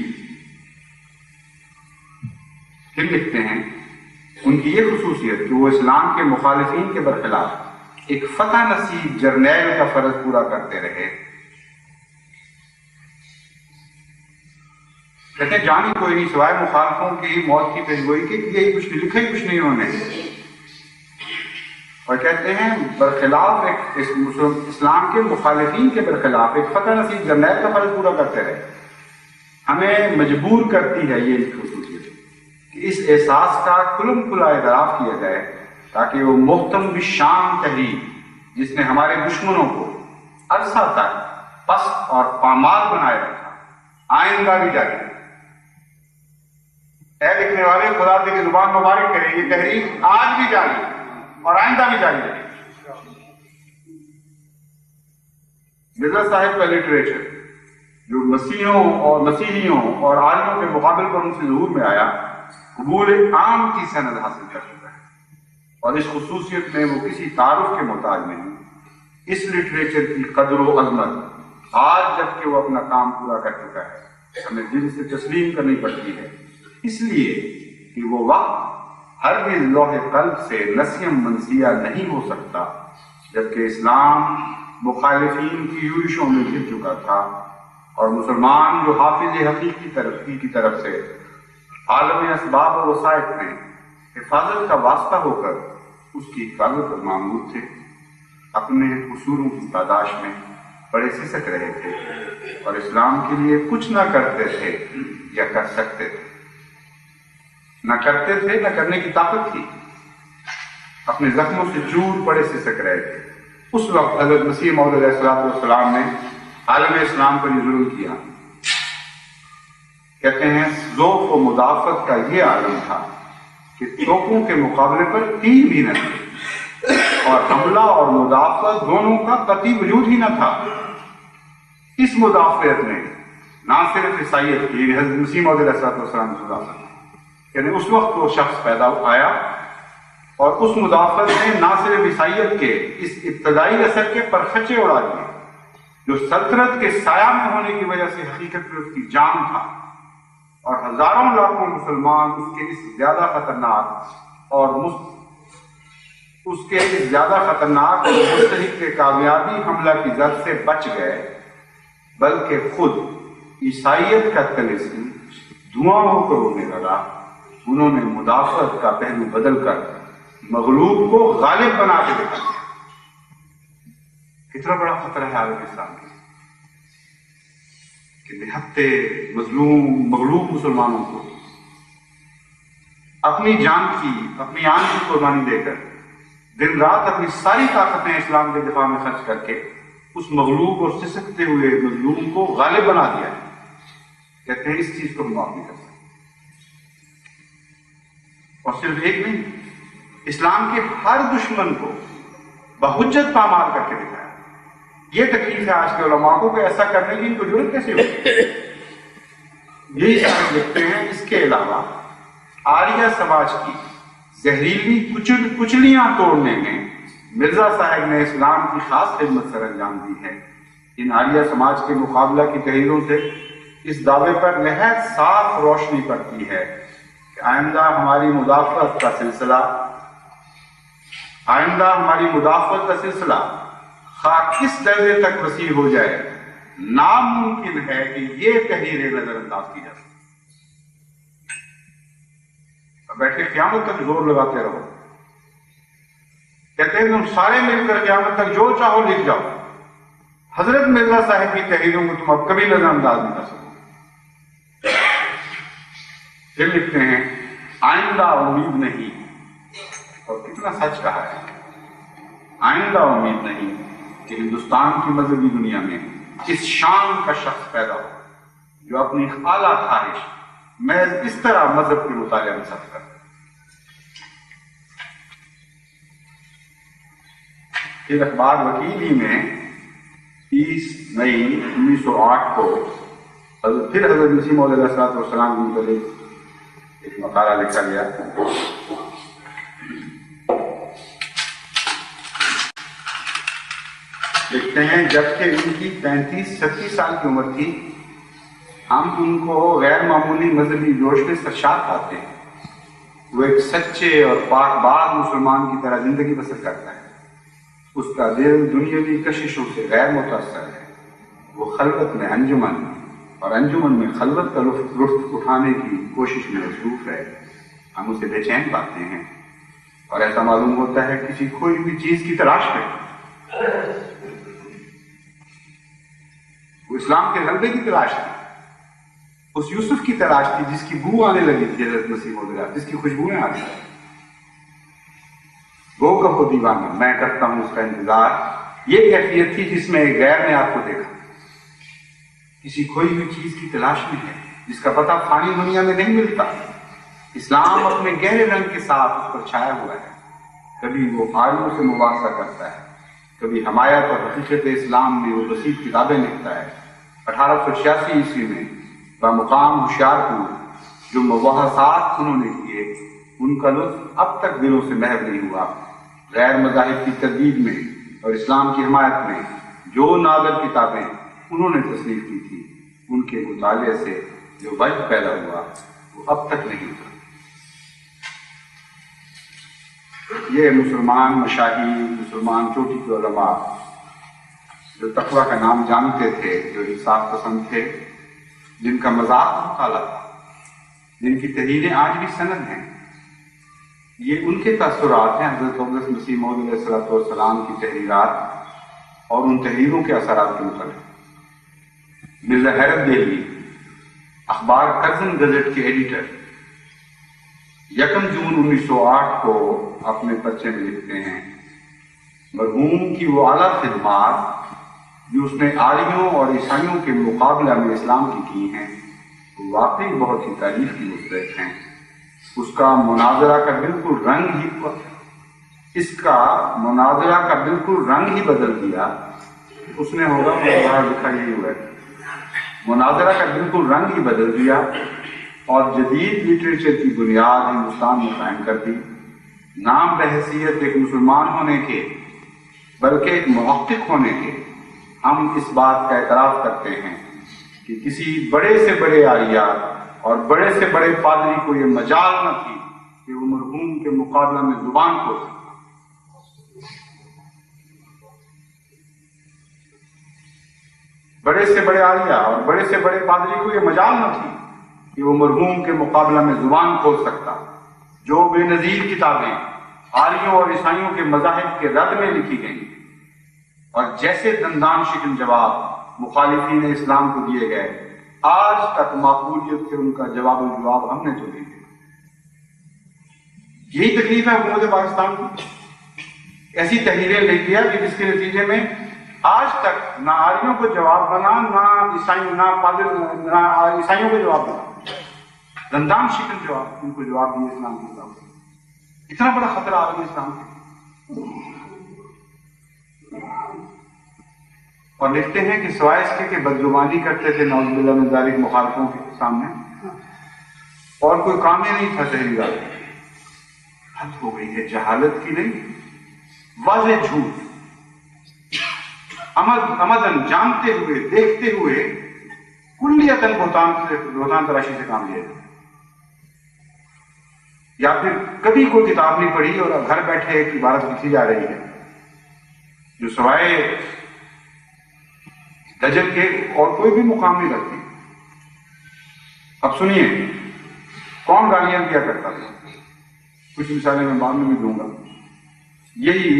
پھر لکھتے ہیں ان کی یہ خصوصیت کہ وہ اسلام کے مخالفین کے برخلاف ایک فتح نصیب جرنیل کا فرض پورا کرتے رہے. کہتے ہیں جانی کوئی نہیں سوائے مخالفوں کی موت کی پیشگوئی کے، یہی کچھ نہیں لکھا، ہی کچھ نہیں انہوں نے. اور کہتے ہیں برخلاف اسلام کے مخالفین کے برخلاف ایک فتح نصیب جرنیل کا فرض پورا کرتے رہے. ہمیں مجبور کرتی ہے یہ خصوصیت کہ اس احساس کا کھلم کھلا اعتراف کیا جائے تاکہ وہ محتم بالشان تحریک جس نے ہمارے دشمنوں کو عرصہ تک پست اور پامال بنائے رکھا آئندہ بھی جاری. اے لکھنے والے، خدا تیری زبان مبارک کرے، یہ تحریک آج بھی جاری اور آئندہ بھی جاری رہے. مرزا صاحب کا لٹریچر جو مسیحیوں اور عالموں کے مقابل پر ان سے ظہور میں آیا، قبول عام کی سند حاصل کر چکا ہے، اور اس خصوصیت میں وہ کسی تعارف کے محتاج نہیں. اس لٹریچر کی قدر و عظمت آج جب کہ وہ اپنا کام پورا کر چکا ہے ہمیں دل سے تسلیم کرنی پڑتی ہے، اس لیے کہ وہ وقت ہرگز لوح قلب سے نسیم منسیہ نہیں ہو سکتا جبکہ اسلام مخالفین کی یورشوں میں گر چکا تھا، اور مسلمان جو حافظ حقیقی ترقی کی طرف سے عالم اسباب و وسائط میں حفاظت کا واسطہ ہو کر اس کی حفاظت پر معمور تھے، اپنے قصوروں کی پاداش میں بڑے سسک رہے تھے، اور اسلام کے لیے کچھ نہ کرتے تھے یا کر سکتے تھے. نہ کرتے تھے، نہ کرنے کی طاقت تھی. اپنے زخموں سے چور پڑے سسک رہے تھے. اس وقت حضرت مسیح موعود علیہ السلام نے عالم اسلام پر یہ ظلم کیا. کہتے ہیں ذوق و مدافعت کا یہ عالم تھا کہ توپوں کے مقابلے پر تیر بھی نہ تھے، اور حملہ اور مدافعت دونوں کا قطعی وجود ہی نہ تھا. اس مدافعت میں نہ صرف عیسائیت کی، حضرت مسیح موعود علیہ السلام کی مدافعت، یعنی اس وقت وہ شخص پیدا آیا اور اس مدافعت نے نہ صرف عیسائیت کے اس ابتدائی اثر کے پرخچے اڑا دیے جو سلطنت کے سایہ میں ہونے کی وجہ سے حقیقت میں اس کی جان تھا، اور ہزاروں لاکھوں مسلمان اس کے اس زیادہ خطرناک اور مستحق کامیابی حملہ کی زد سے بچ گئے، بلکہ خود عیسائیت کا طلسم دھواں ہو کر اڑنے لگا. انہوں نے مدافعت کا پہلو بدل کر مغلوب کو غالب بنا کے دکھا دیا. اتنا بڑا خطرہ ہے عالم اسلام کے کہ نہتے مظلوم مغلوب مسلمانوں کو اپنی جان کی اپنی آن کی قربانی دے کر دن رات اپنی ساری طاقتیں اسلام کے دفاع میں خرچ کر کے اس مغلوب اور سسکتے ہوئے مظلوم کو غالب بنا دیا. کہتے ہیں اس چیز کو ہم معاف نہیں کر سکتے. اور صرف ایک نہیں، اسلام کے ہر دشمن کو بحجت پامال کر کے دکھایا. یہ تکلیف ہے آج کے علماء کو کہ ایسا کرنے کی ان کو ضرورت کیسے ہوتی. یہی ساتھ لکھتے ہیں اس کے علاوہ آریہ سماج کی زہریلی کچلیاں توڑنے میں مرزا صاحب نے اسلام کی خاص خدمت سر انجام دی ہے. ان آریہ سماج کے مقابلہ کی تحریروں سے اس دعوے پر نہایت صاف روشنی پڑتی ہے کہ آئندہ ہماری مدافعت کا سلسلہ خواہ کس درجے تک وسیع ہو جائے، ناممکن ہے کہ یہ تحریریں نظر انداز کی جا سکیں. بیٹھے قیامت تک زور لگاتے رہو. کہتے ہیں تم سارے مل کر قیامت تک جو چاہو لکھ جاؤ، حضرت مرزا صاحب کی تحریروں کو تم اب کبھی نظر انداز نہیں کر سکو. پھر لکھتے ہیں آئندہ امید نہیں، اور کتنا سچ کہا ہے، آئندہ امید نہیں کہ ہندوستان کی مذہبی دنیا میں اس شان کا شخص پیدا ہو جو اپنی اعلیٰ خواہش محض اس طرح مذہب کے مطالعہ میں صرف کرتا ہے. پھر اخبار وکیل ہی میں 30 مئی 1908 کو حضرت مسیح موعود علیہ الصلوۃ والسلام کے متعلق ایک مقالہ لکھا گیا. لکھتے ہیں جبکہ ان کی 35-36 سال کی عمر تھی، ہم ان کو غیر معمولی مذہبی جوش میں سرشار پاتے ہیں. وہ ایک سچے اور پاک باز مسلمان کی طرح زندگی بسر کرتا ہے. اس کا دل دنیاوی کششوں سے غیر متاثر ہے. وہ خلوت میں انجمن اور انجمن میں خلوت کا لطف اٹھانے کی کوشش میں مصروف ہے. ہم اسے بے چین پاتے ہیں اور ایسا معلوم ہوتا ہے کسی کوئی بھی چیز کی تلاش میں. وہ اسلام کے غلبے کی تلاش تھی، اس یوسف کی تلاش تھی جس کی بو آنے لگی تھی حضرت مسیح موعود، جس کی خوشبوئیں آتی ہیں. گو کہو دیوانہ میں کرتا ہوں اس کا انتظار، یہ کیفیت تھی جس میں ایک غیر نے آپ کو دیکھا. کسی کھوئی ہوئی چیز کی تلاش میں ہے جس کا پتہ فانی دنیا میں نہیں ملتا. اسلام اپنے گہرے رنگ کے ساتھ اس پر چھایا ہوا ہے. کبھی وہ آریوں سے مباحثہ کرتا ہے، کبھی حمایت اور حقیقت اسلام میں وہ بسیط کتابیں لکھتا ہے. 1886 عیسوی میں بمقام ہوشیارپور جو مباحثات انہوں نے کیے، ان کا لطف اب تک دلوں سے محو نہیں ہوا. غیر مذاہب کی تردید میں اور اسلام کی حمایت میں جو نادر کتابیں انہوں نے تصنیف کی تھی، ان کے مطالعے سے جو وجد پیدا ہوا وہ اب تک نہیں ہوا. یہ مسلمان مشاہیر، مسلمان چوٹی کے علماء جو تقویٰ کا نام جانتے تھے، جو انصاف پسند تھے، جن کا مذاق بہت اعلیٰ تھا، جن کی تحریریں آج بھی سند ہیں، یہ ان کے تاثرات ہیں حضرت مسیح موعود علیہ الصلوۃ والسلام کی تحریرات اور ان تحریروں کے اثرات کے متعلق. مرزا حیرت دہلوی اخبار کرزن گزٹ کے ایڈیٹر 1 جون 1908 کو اپنے پرچے میں لکھتے ہیں مرحوم کی وہ اعلیٰ خدمات جو اس نے آریوں اور عیسائیوں کے مقابلہ میں اسلام کی ہیں وہ واقعی بہت ہی تعریف کی مستحق ہیں. اس کا مناظرہ کا بالکل رنگ ہی بدل دیا. اس نے ہوگا لکھا یہی ہوا ہے، مناظرہ کا بالکل رنگ ہی بدل دیا اور جدید لٹریچر کی بنیاد ہندوستان میں قائم کر دی. نام بحیثیت ایک مسلمان ہونے کے بلکہ ایک محقق ہونے کے ہم اس بات کا اعتراف کرتے ہیں کہ کسی بڑے سے بڑے آریہ اور بڑے سے بڑے پادری کو یہ مجال نہ تھی کہ وہ مرحوم کے مقابلہ میں زبان کھول سکتا. بڑے سے بڑے آریہ اور بڑے سے بڑے پادری کو یہ مجال نہ تھی کہ وہ مرحوم کے مقابلہ میں زبان کھول سکتا. جو بے نظیر کتابیں آریوں اور عیسائیوں کے مذاہب کے رد میں لکھی گئیں اور جیسے دندان شکن جواب مخالفین اسلام کو دیے گئے، آج تک معقولیت سے ان کا جواب ہم نے تو نہیں دیا۔ یہی تکلیف ہے حکومت پاکستان کی، ایسی تحریریں لکھ دیا کہ جس کے نتیجے میں آج تک نہ آریوں کو جواب بنا، نہ عیسائیوں کو جواب بنا، دندان شکن جواب ان کو جواب دیے اسلام کے خلاف۔ اتنا بڑا خطرہ عالم اسلام کا۔ اور لکھتے ہیں کہ سوائے اس کے کہ بدگمانی کرتے تھے نعوذ باللہ من ذالک مخالفوں کے سامنے، اور کوئی کام ہی نہیں تھا تحریرات۔ حد ہو گئی ہے جہالت کی، نہیں واضح جھوٹ، عمدن جانتے ہوئے دیکھتے ہوئے کلیتاً بہتان تراشی سے کام لیا جاتا ہے۔ یا پھر کبھی کوئی کتاب نہیں پڑھی اور گھر بیٹھے ایک عبارت لکھی جا رہی ہے جو سوائے دجل کے اور کوئی بھی مقام نہیں رکھتی۔ اب سنیے کون گالیاں دیا کرتا تھا، کچھ مثالیں میں بعد میں بھی دوں گا۔ یہی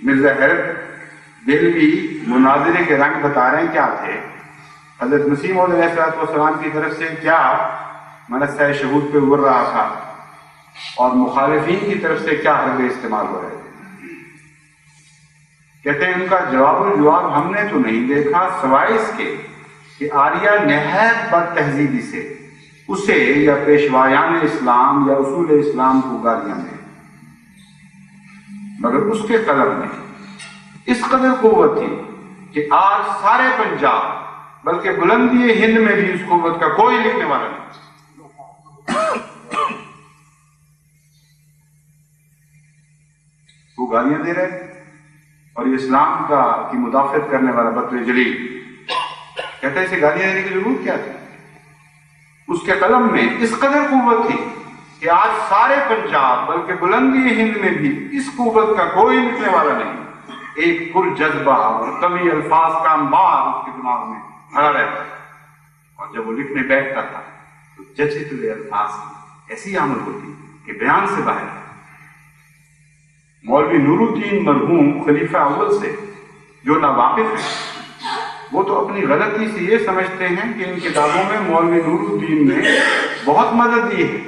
مرزا حیرت دہلوی مناظرے کے رنگ بتا رہے ہیں کیا تھے، حضرت مسیح موعود علیہ السلام کی طرف سے کیا منصہ شہود پہ ابھر رہا تھا، اور مخالفین کی طرف سے کیا حربے استعمال ہو رہے تھے۔ کہتے ہیں ان کا جواب ہم نے تو نہیں دیکھا، سوائے اس کے کہ آریہ نہایت بد تہذیبی سے اسے یا پیشوایان اسلام یا اصول اسلام کو گالیاں دیں، مگر اس کے قلم میں اس قدر قوت تھی کہ آج سارے پنجاب بلکہ بلندی ہند میں بھی اس قوت کا کوئی لکھنے والا نہیں۔ وہ گالیاں دے رہے اور یہ اسلام کی مدافعت کرنے والا بدر جلیل کہتا ہے اسے گالیاں دینے کی ضرورت کیا تھی؟ اس کے قلم میں اس قدر قوت تھی کہ آج سارے پنجاب بلکہ بلندی ہند میں بھی اس قوت کا کوئی لکھنے والا نہیں۔ ایک پر جذبہ اور قوی الفاظ کا انبار اس کے دماغ میں بھرا رہتا تھا، اور جب وہ لکھنے بیٹھتا تھا تو جچے ہوئے الفاظ کی ایسی آمد ہوتی کہ بیان سے باہر۔ مولوی نور الدین مرحوم خلیفہ اول سے جو ناواقف ہیں، وہ تو اپنی غلطی سے یہ سمجھتے ہیں کہ ان کتابوں میں مولوی نور الدین نے بہت مدد دی ہے،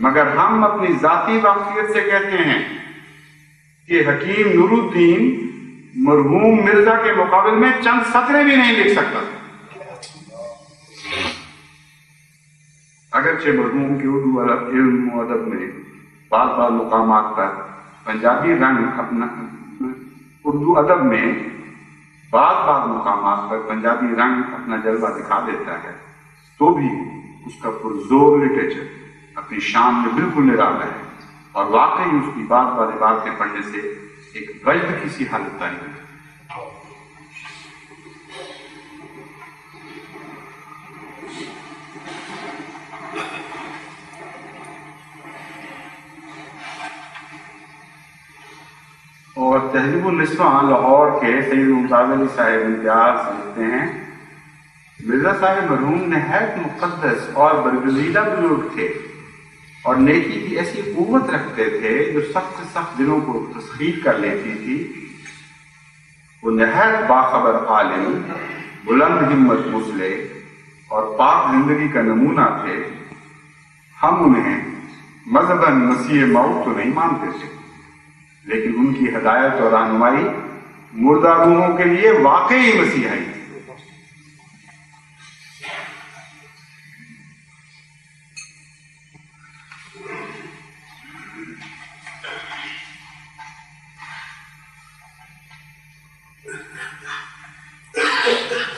مگر ہم اپنی ذاتی واقفیت سے کہتے ہیں کہ حکیم نور الدین مرحوم مرزا کے مقابل میں چند سطریں بھی نہیں لکھ سکتا، اگرچہ مرحوم کے اردو علم و ادب میں بعض مقامات پر پنجابی رنگ اپنا اردو ادب میں بعض مقامات پر پنجابی رنگ اپنا جلوہ دکھا دیتا ہے، تو بھی اس کا پرزور لٹریچر اپنی شان میں بالکل نرالا ہے، اور واقعی اس کی بعض عبارتیں پڑھنے سے ایک وجد کی سی حالت تاری ہوتی ہے۔ اور تہذیب النسواں لاہور کے سید ممتاز علی صاحب امتیاز لکھتے ہیں، مرزا صاحب مرحوم نہایت مقدس اور برگزیدہ بزرگ تھے، اور نیکی کی ایسی قوت رکھتے تھے جو سخت سے سخت دلوں کو تسخیر کر لیتی تھی۔ وہ نہایت باخبر عالم، بلند ہمت مصلح اور پاک زندگی کا نمونہ تھے۔ ہم انہیں مذہباً مسیح موعود تو نہیں مانتے تھے، لیکن ان کی ہدایت اور رہنمائی مردہ روحوں کے لیے واقعی مسیحائی تھی۔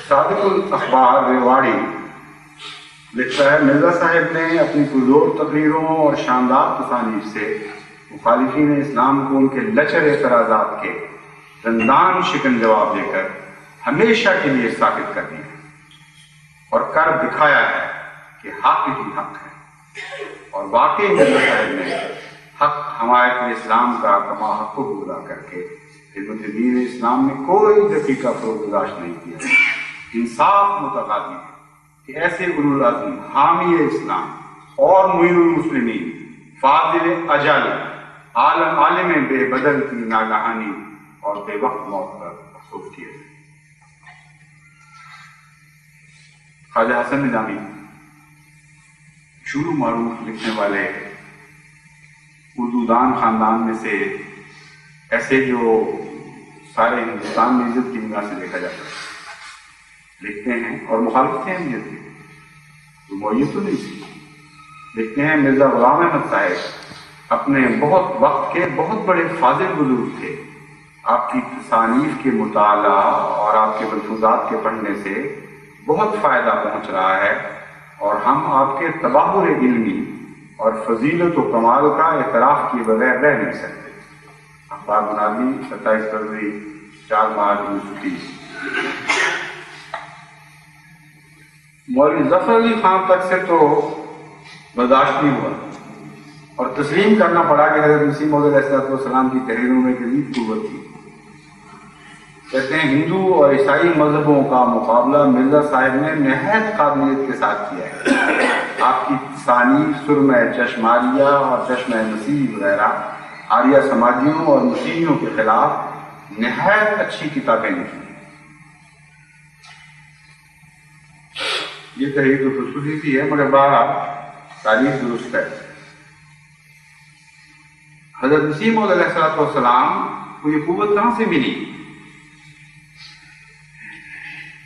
صادق الاخبار ریواڑی لکھتا ہے، مرزا صاحب نے اپنی پرزور تقریروں اور شاندار تصانیف سے مخالفین اسلام کو ان کے لچر اعتراضات کے دندان شکن جواب دے کر ہمیشہ کے لیے ثابت کر دیا اور کر دکھایا ہے کہ حق ہی حق ہے، اور واقعی مرزا صاحب نے حق حمایت اسلام کا کما حق ادا کر کے خدمت دین اسلام میں کوئی دقیقہ فروگزاشت نہیں کیا۔ انصاف متقاضی ہے کہ ایسے اولو العزم حامی اسلام اور معین المسلمین، فاضل اجل، عالم بے بدل کی ناگہانی اور بے وقت موت پر افسوس کیے تھے۔ خواجہ حسن نظامی شروع معروف لکھنے والے اردو دان خاندان میں سے ایسے جو سارے ہندوستان میں عزت کی نگاہ سے دیکھا جاتا ہے، لکھتے ہیں اور مخالف تھے اہمیت کے، تو معیت تو نہیں تھی۔ لکھتے ہیں مرزا غلام احمد صاحب اپنے بہت وقت کے بہت بڑے فاضل بزرگ تھے، آپ کی تصانیف کے مطالعہ اور آپ کے ملفوظات کے پڑھنے سے بہت فائدہ پہنچ رہا ہے، اور ہم آپ کے تباہر علمی اور فضیلت و کمال کا اعتراف کیے بغیر رہ نہیں سکتے۔ اخبار منادی 27 فروری 4 مارچ 1930۔ مولوی ظفر علی خان تک سے تو برداشت نہیں ہوا اور تسلیم کرنا پڑا کہ حضرت مسیح موعود علیہ السلام کی تحریروں میں شدید قوت تھی۔ کہتے ہیں ہندو اور عیسائی مذہبوں کا مقابلہ مرزا صاحب نے نہایت قابلیت کے ساتھ کیا ہے۔ آپ کی تصانیف سرمہ چشماریہ اور چشمہ مسیح وغیرہ آریہ سماجیوں اور مسیحیوں کے خلاف نہایت اچھی کتابیں لکھی۔ یہ تحریر تو خصوصی سی ہے مگر بہرحال تاریخ درست ہے۔ حضرت مسیح موعود علیہ السلام کو یہ قوت کہاں سے ملی؟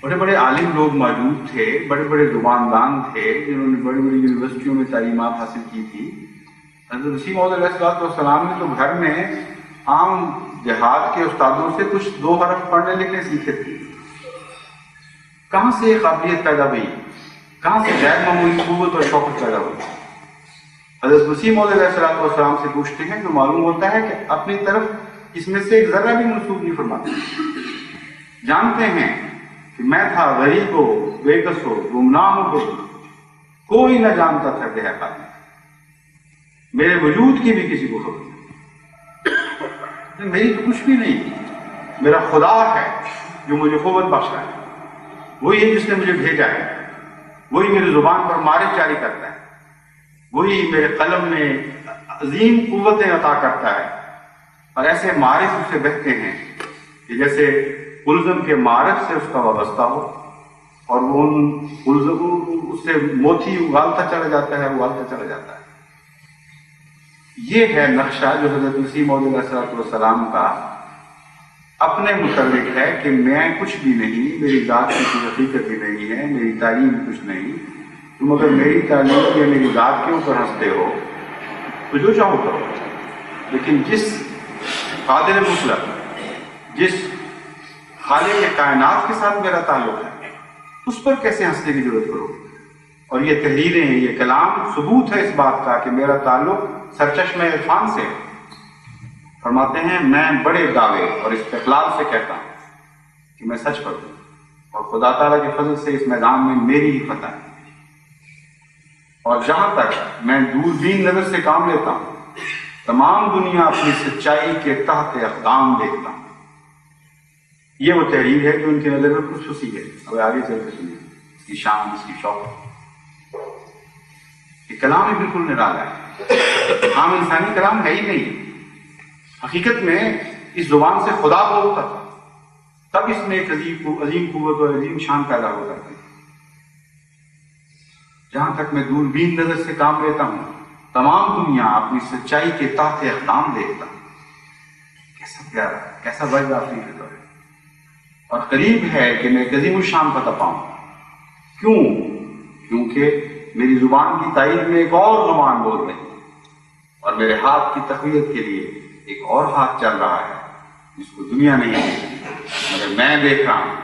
بڑے بڑے عالم لوگ موجود تھے، بڑے بڑے زباندان تھے جنہوں نے بڑی بڑی یونیورسٹیوں میں تعلیمات حاصل کی تھی۔ حضرت مسیح موعود علیہ السلام نے تو گھر میں عام دیہات کے استادوں سے کچھ 2 حرف پڑھنے لکھنے سیکھے تھے۔ کہاں سے یہ قابلیت پیدا ہوئی؟ کہاں سے غیر معمولی قوت اور شوقت پیدا ہوئی؟ حضرت مسیح موعود علیہ السلام سے پوچھتے ہیں تو معلوم ہوتا ہے کہ اپنی طرف اس میں سے ایک ذرہ بھی منسوخ نہیں فرماتے۔ جانتے ہیں کہ میں تھا غریب و بے کس و گمنام و کوئی نہ جانتا تھا کہ ہے خالی، میرے وجود کی بھی کسی کو خبر نہیں، میری تو کچھ بھی نہیں، میرا خدا ہے جو مجھے قوت بخشا ہے، وہی ہے جس نے مجھے بھیجا ہے، وہی میری زبان پر معرف جاری کرتا ہے، وہی میرے قلم میں عظیم قوتیں عطا کرتا ہے، اور ایسے معرف اس سے بہتے ہیں کہ جیسے الزم کے معرف سے اس کا وابستہ ہو، اور وہ اس سے موتی اگالتا چلا جاتا ہے، اگالتا چلا جاتا ہے۔ یہ ہے نقشہ جو حضرت مسیح موعود علیہ السلام کا اپنے متعلق ہے کہ میں کچھ بھی نہیں، میری ذات کی کوئی حقیقت بھی نہیں ہے، میری تعلیم کچھ نہیں، تم اگر میری تعلیم یا میری ذات کے اوپر ہنستے ہو تو جو چاہو کرو، لیکن جس قادر مطلق، جس خالق کائنات کے ساتھ میرا تعلق ہے اس پر کیسے ہنسنے کی ضرورت کرو؟ اور یہ تحریریں، یہ کلام ثبوت ہے اس بات کا کہ میرا تعلق سرچشمہ عرفان سے۔ فرماتے ہیں میں بڑے دعوے اور استقلال سے کہتا ہوں کہ میں سچ پڑھوں، اور خدا تعالیٰ کے فضل سے اس میدان میں میری ہی فتح ہے، اور جہاں تک میں دوربین نظر سے کام لیتا ہوں تمام دنیا اپنی سچائی کے تحت اقدام دیکھتا ہوں۔ یہ وہ تحریر ہے جو ان کی نظر میں خصوصی ہے۔ اب آگے چل کے سنیے اس کی شان، اس کی شوق۔ یہ کلام ہی بالکل نرالا ہے، عام انسانی کلام ہے ہی نہیں۔ حقیقت میں اس زبان سے خدا بولتا تھا، تب اس میں ایک عظیم قوت اور عظیم شان پیدا ہو جاتی ہے۔ جہاں تک میں دوربین نظر سے کام لیتا ہوں تمام دنیا اپنی سچائی کے تحت اقدام دیکھتا ہوں۔ کیسا پیارا، کیسا وجد آفرین ہے، اور قریب ہے کہ میں ایک عظیم الشان فتح پاؤں۔ کیوں؟ کیونکہ میری زبان کی تائید میں ایک اور زبان بول رہی ہے، اور میرے ہاتھ کی تقویت کے لیے ایک اور ہاتھ چل رہا ہے جس کو دنیا نہیں دیکھتی مگر میں دیکھ رہا ہوں۔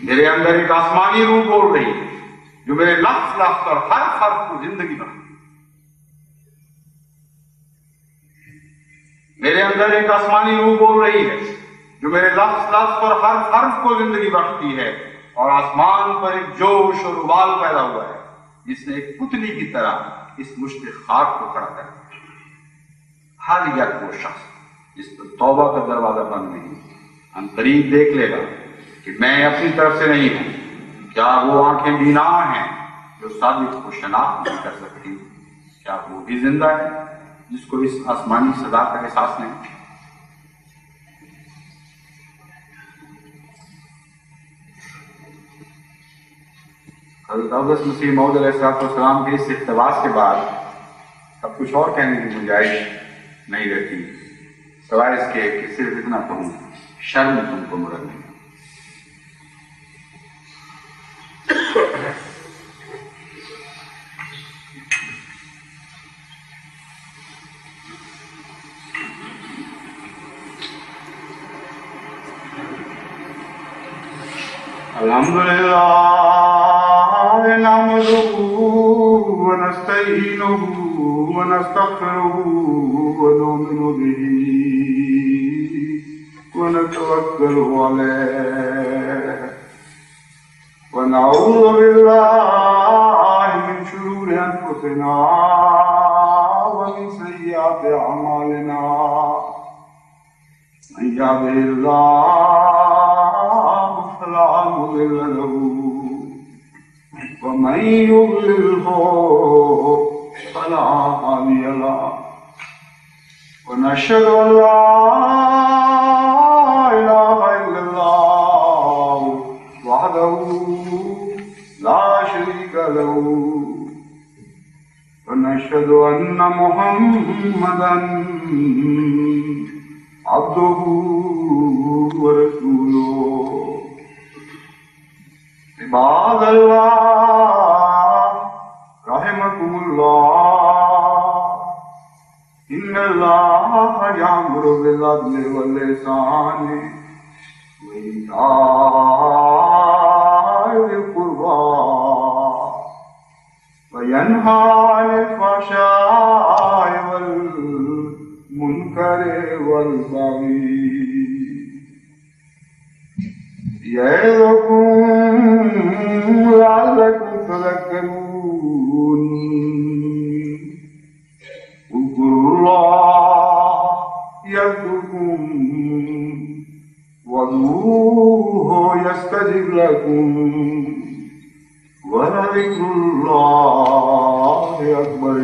میرے اندر ایک آسمانی روح بول رہی ہے جو میرے لفظ لفظ اور ہر حرف کو زندگی بخشتی ہے۔ میرے اندر ایک آسمانی روح بول رہی ہے جو میرے لفظ لفظ اور ہر حرف کو زندگی بخشتی ہے، اور آسمان پر ایک جوش اور ابال پیدا ہوا ہے جس نے ایک پتلی کی طرح اس مشت خاک کو کھڑا کر دیا۔ ہر یک وہ شخص جس پر توبہ کا دروازہ بند نہیں ہم قریب دیکھ لے گا کہ میں اپنی طرف سے نہیں ہوں۔ کیا وہ آنکھیں بینا ہیں جو صادق کو شناخت نہیں کر سکتی؟ کیا وہ بھی زندہ ہے جس کو اس آسمانی صدا کا احساس نہیں؟ حضرت اقدس مسیح موعود علیہ السلام کے اس اقتباس کے بعد اب کچھ اور کہنے کی گنجائش نہیں رہتی سوائے اس کے کہ صرف اتنا کہوں، شرم تم کو مرد نہیں۔ الحمدللہ نحمدہ ونستعینہ ونستغفرہ ونؤمن بہ ونتوکل علیہ ونعوذ باللہ من شرور انفسنا ومن سیئات اعمالنا من یهده اللہ فلا مضل له ومن يضلله فلا هادي له ونشهد ان لا اله الا الله وحده لا شريك له ونشهد ان محمدا عبده ورسوله عباد اللہ رحمكم اللہ ان اللہ یامر بالعدل والإحسان وإیتاء ذی القربى وینہی عن الفحشاء والمنکر والبغی یعظکم لعلکم تذکرون اذکروا اللہ یذکرکم وادعوہ یستجب لکم ولذکر اللہ اکبر۔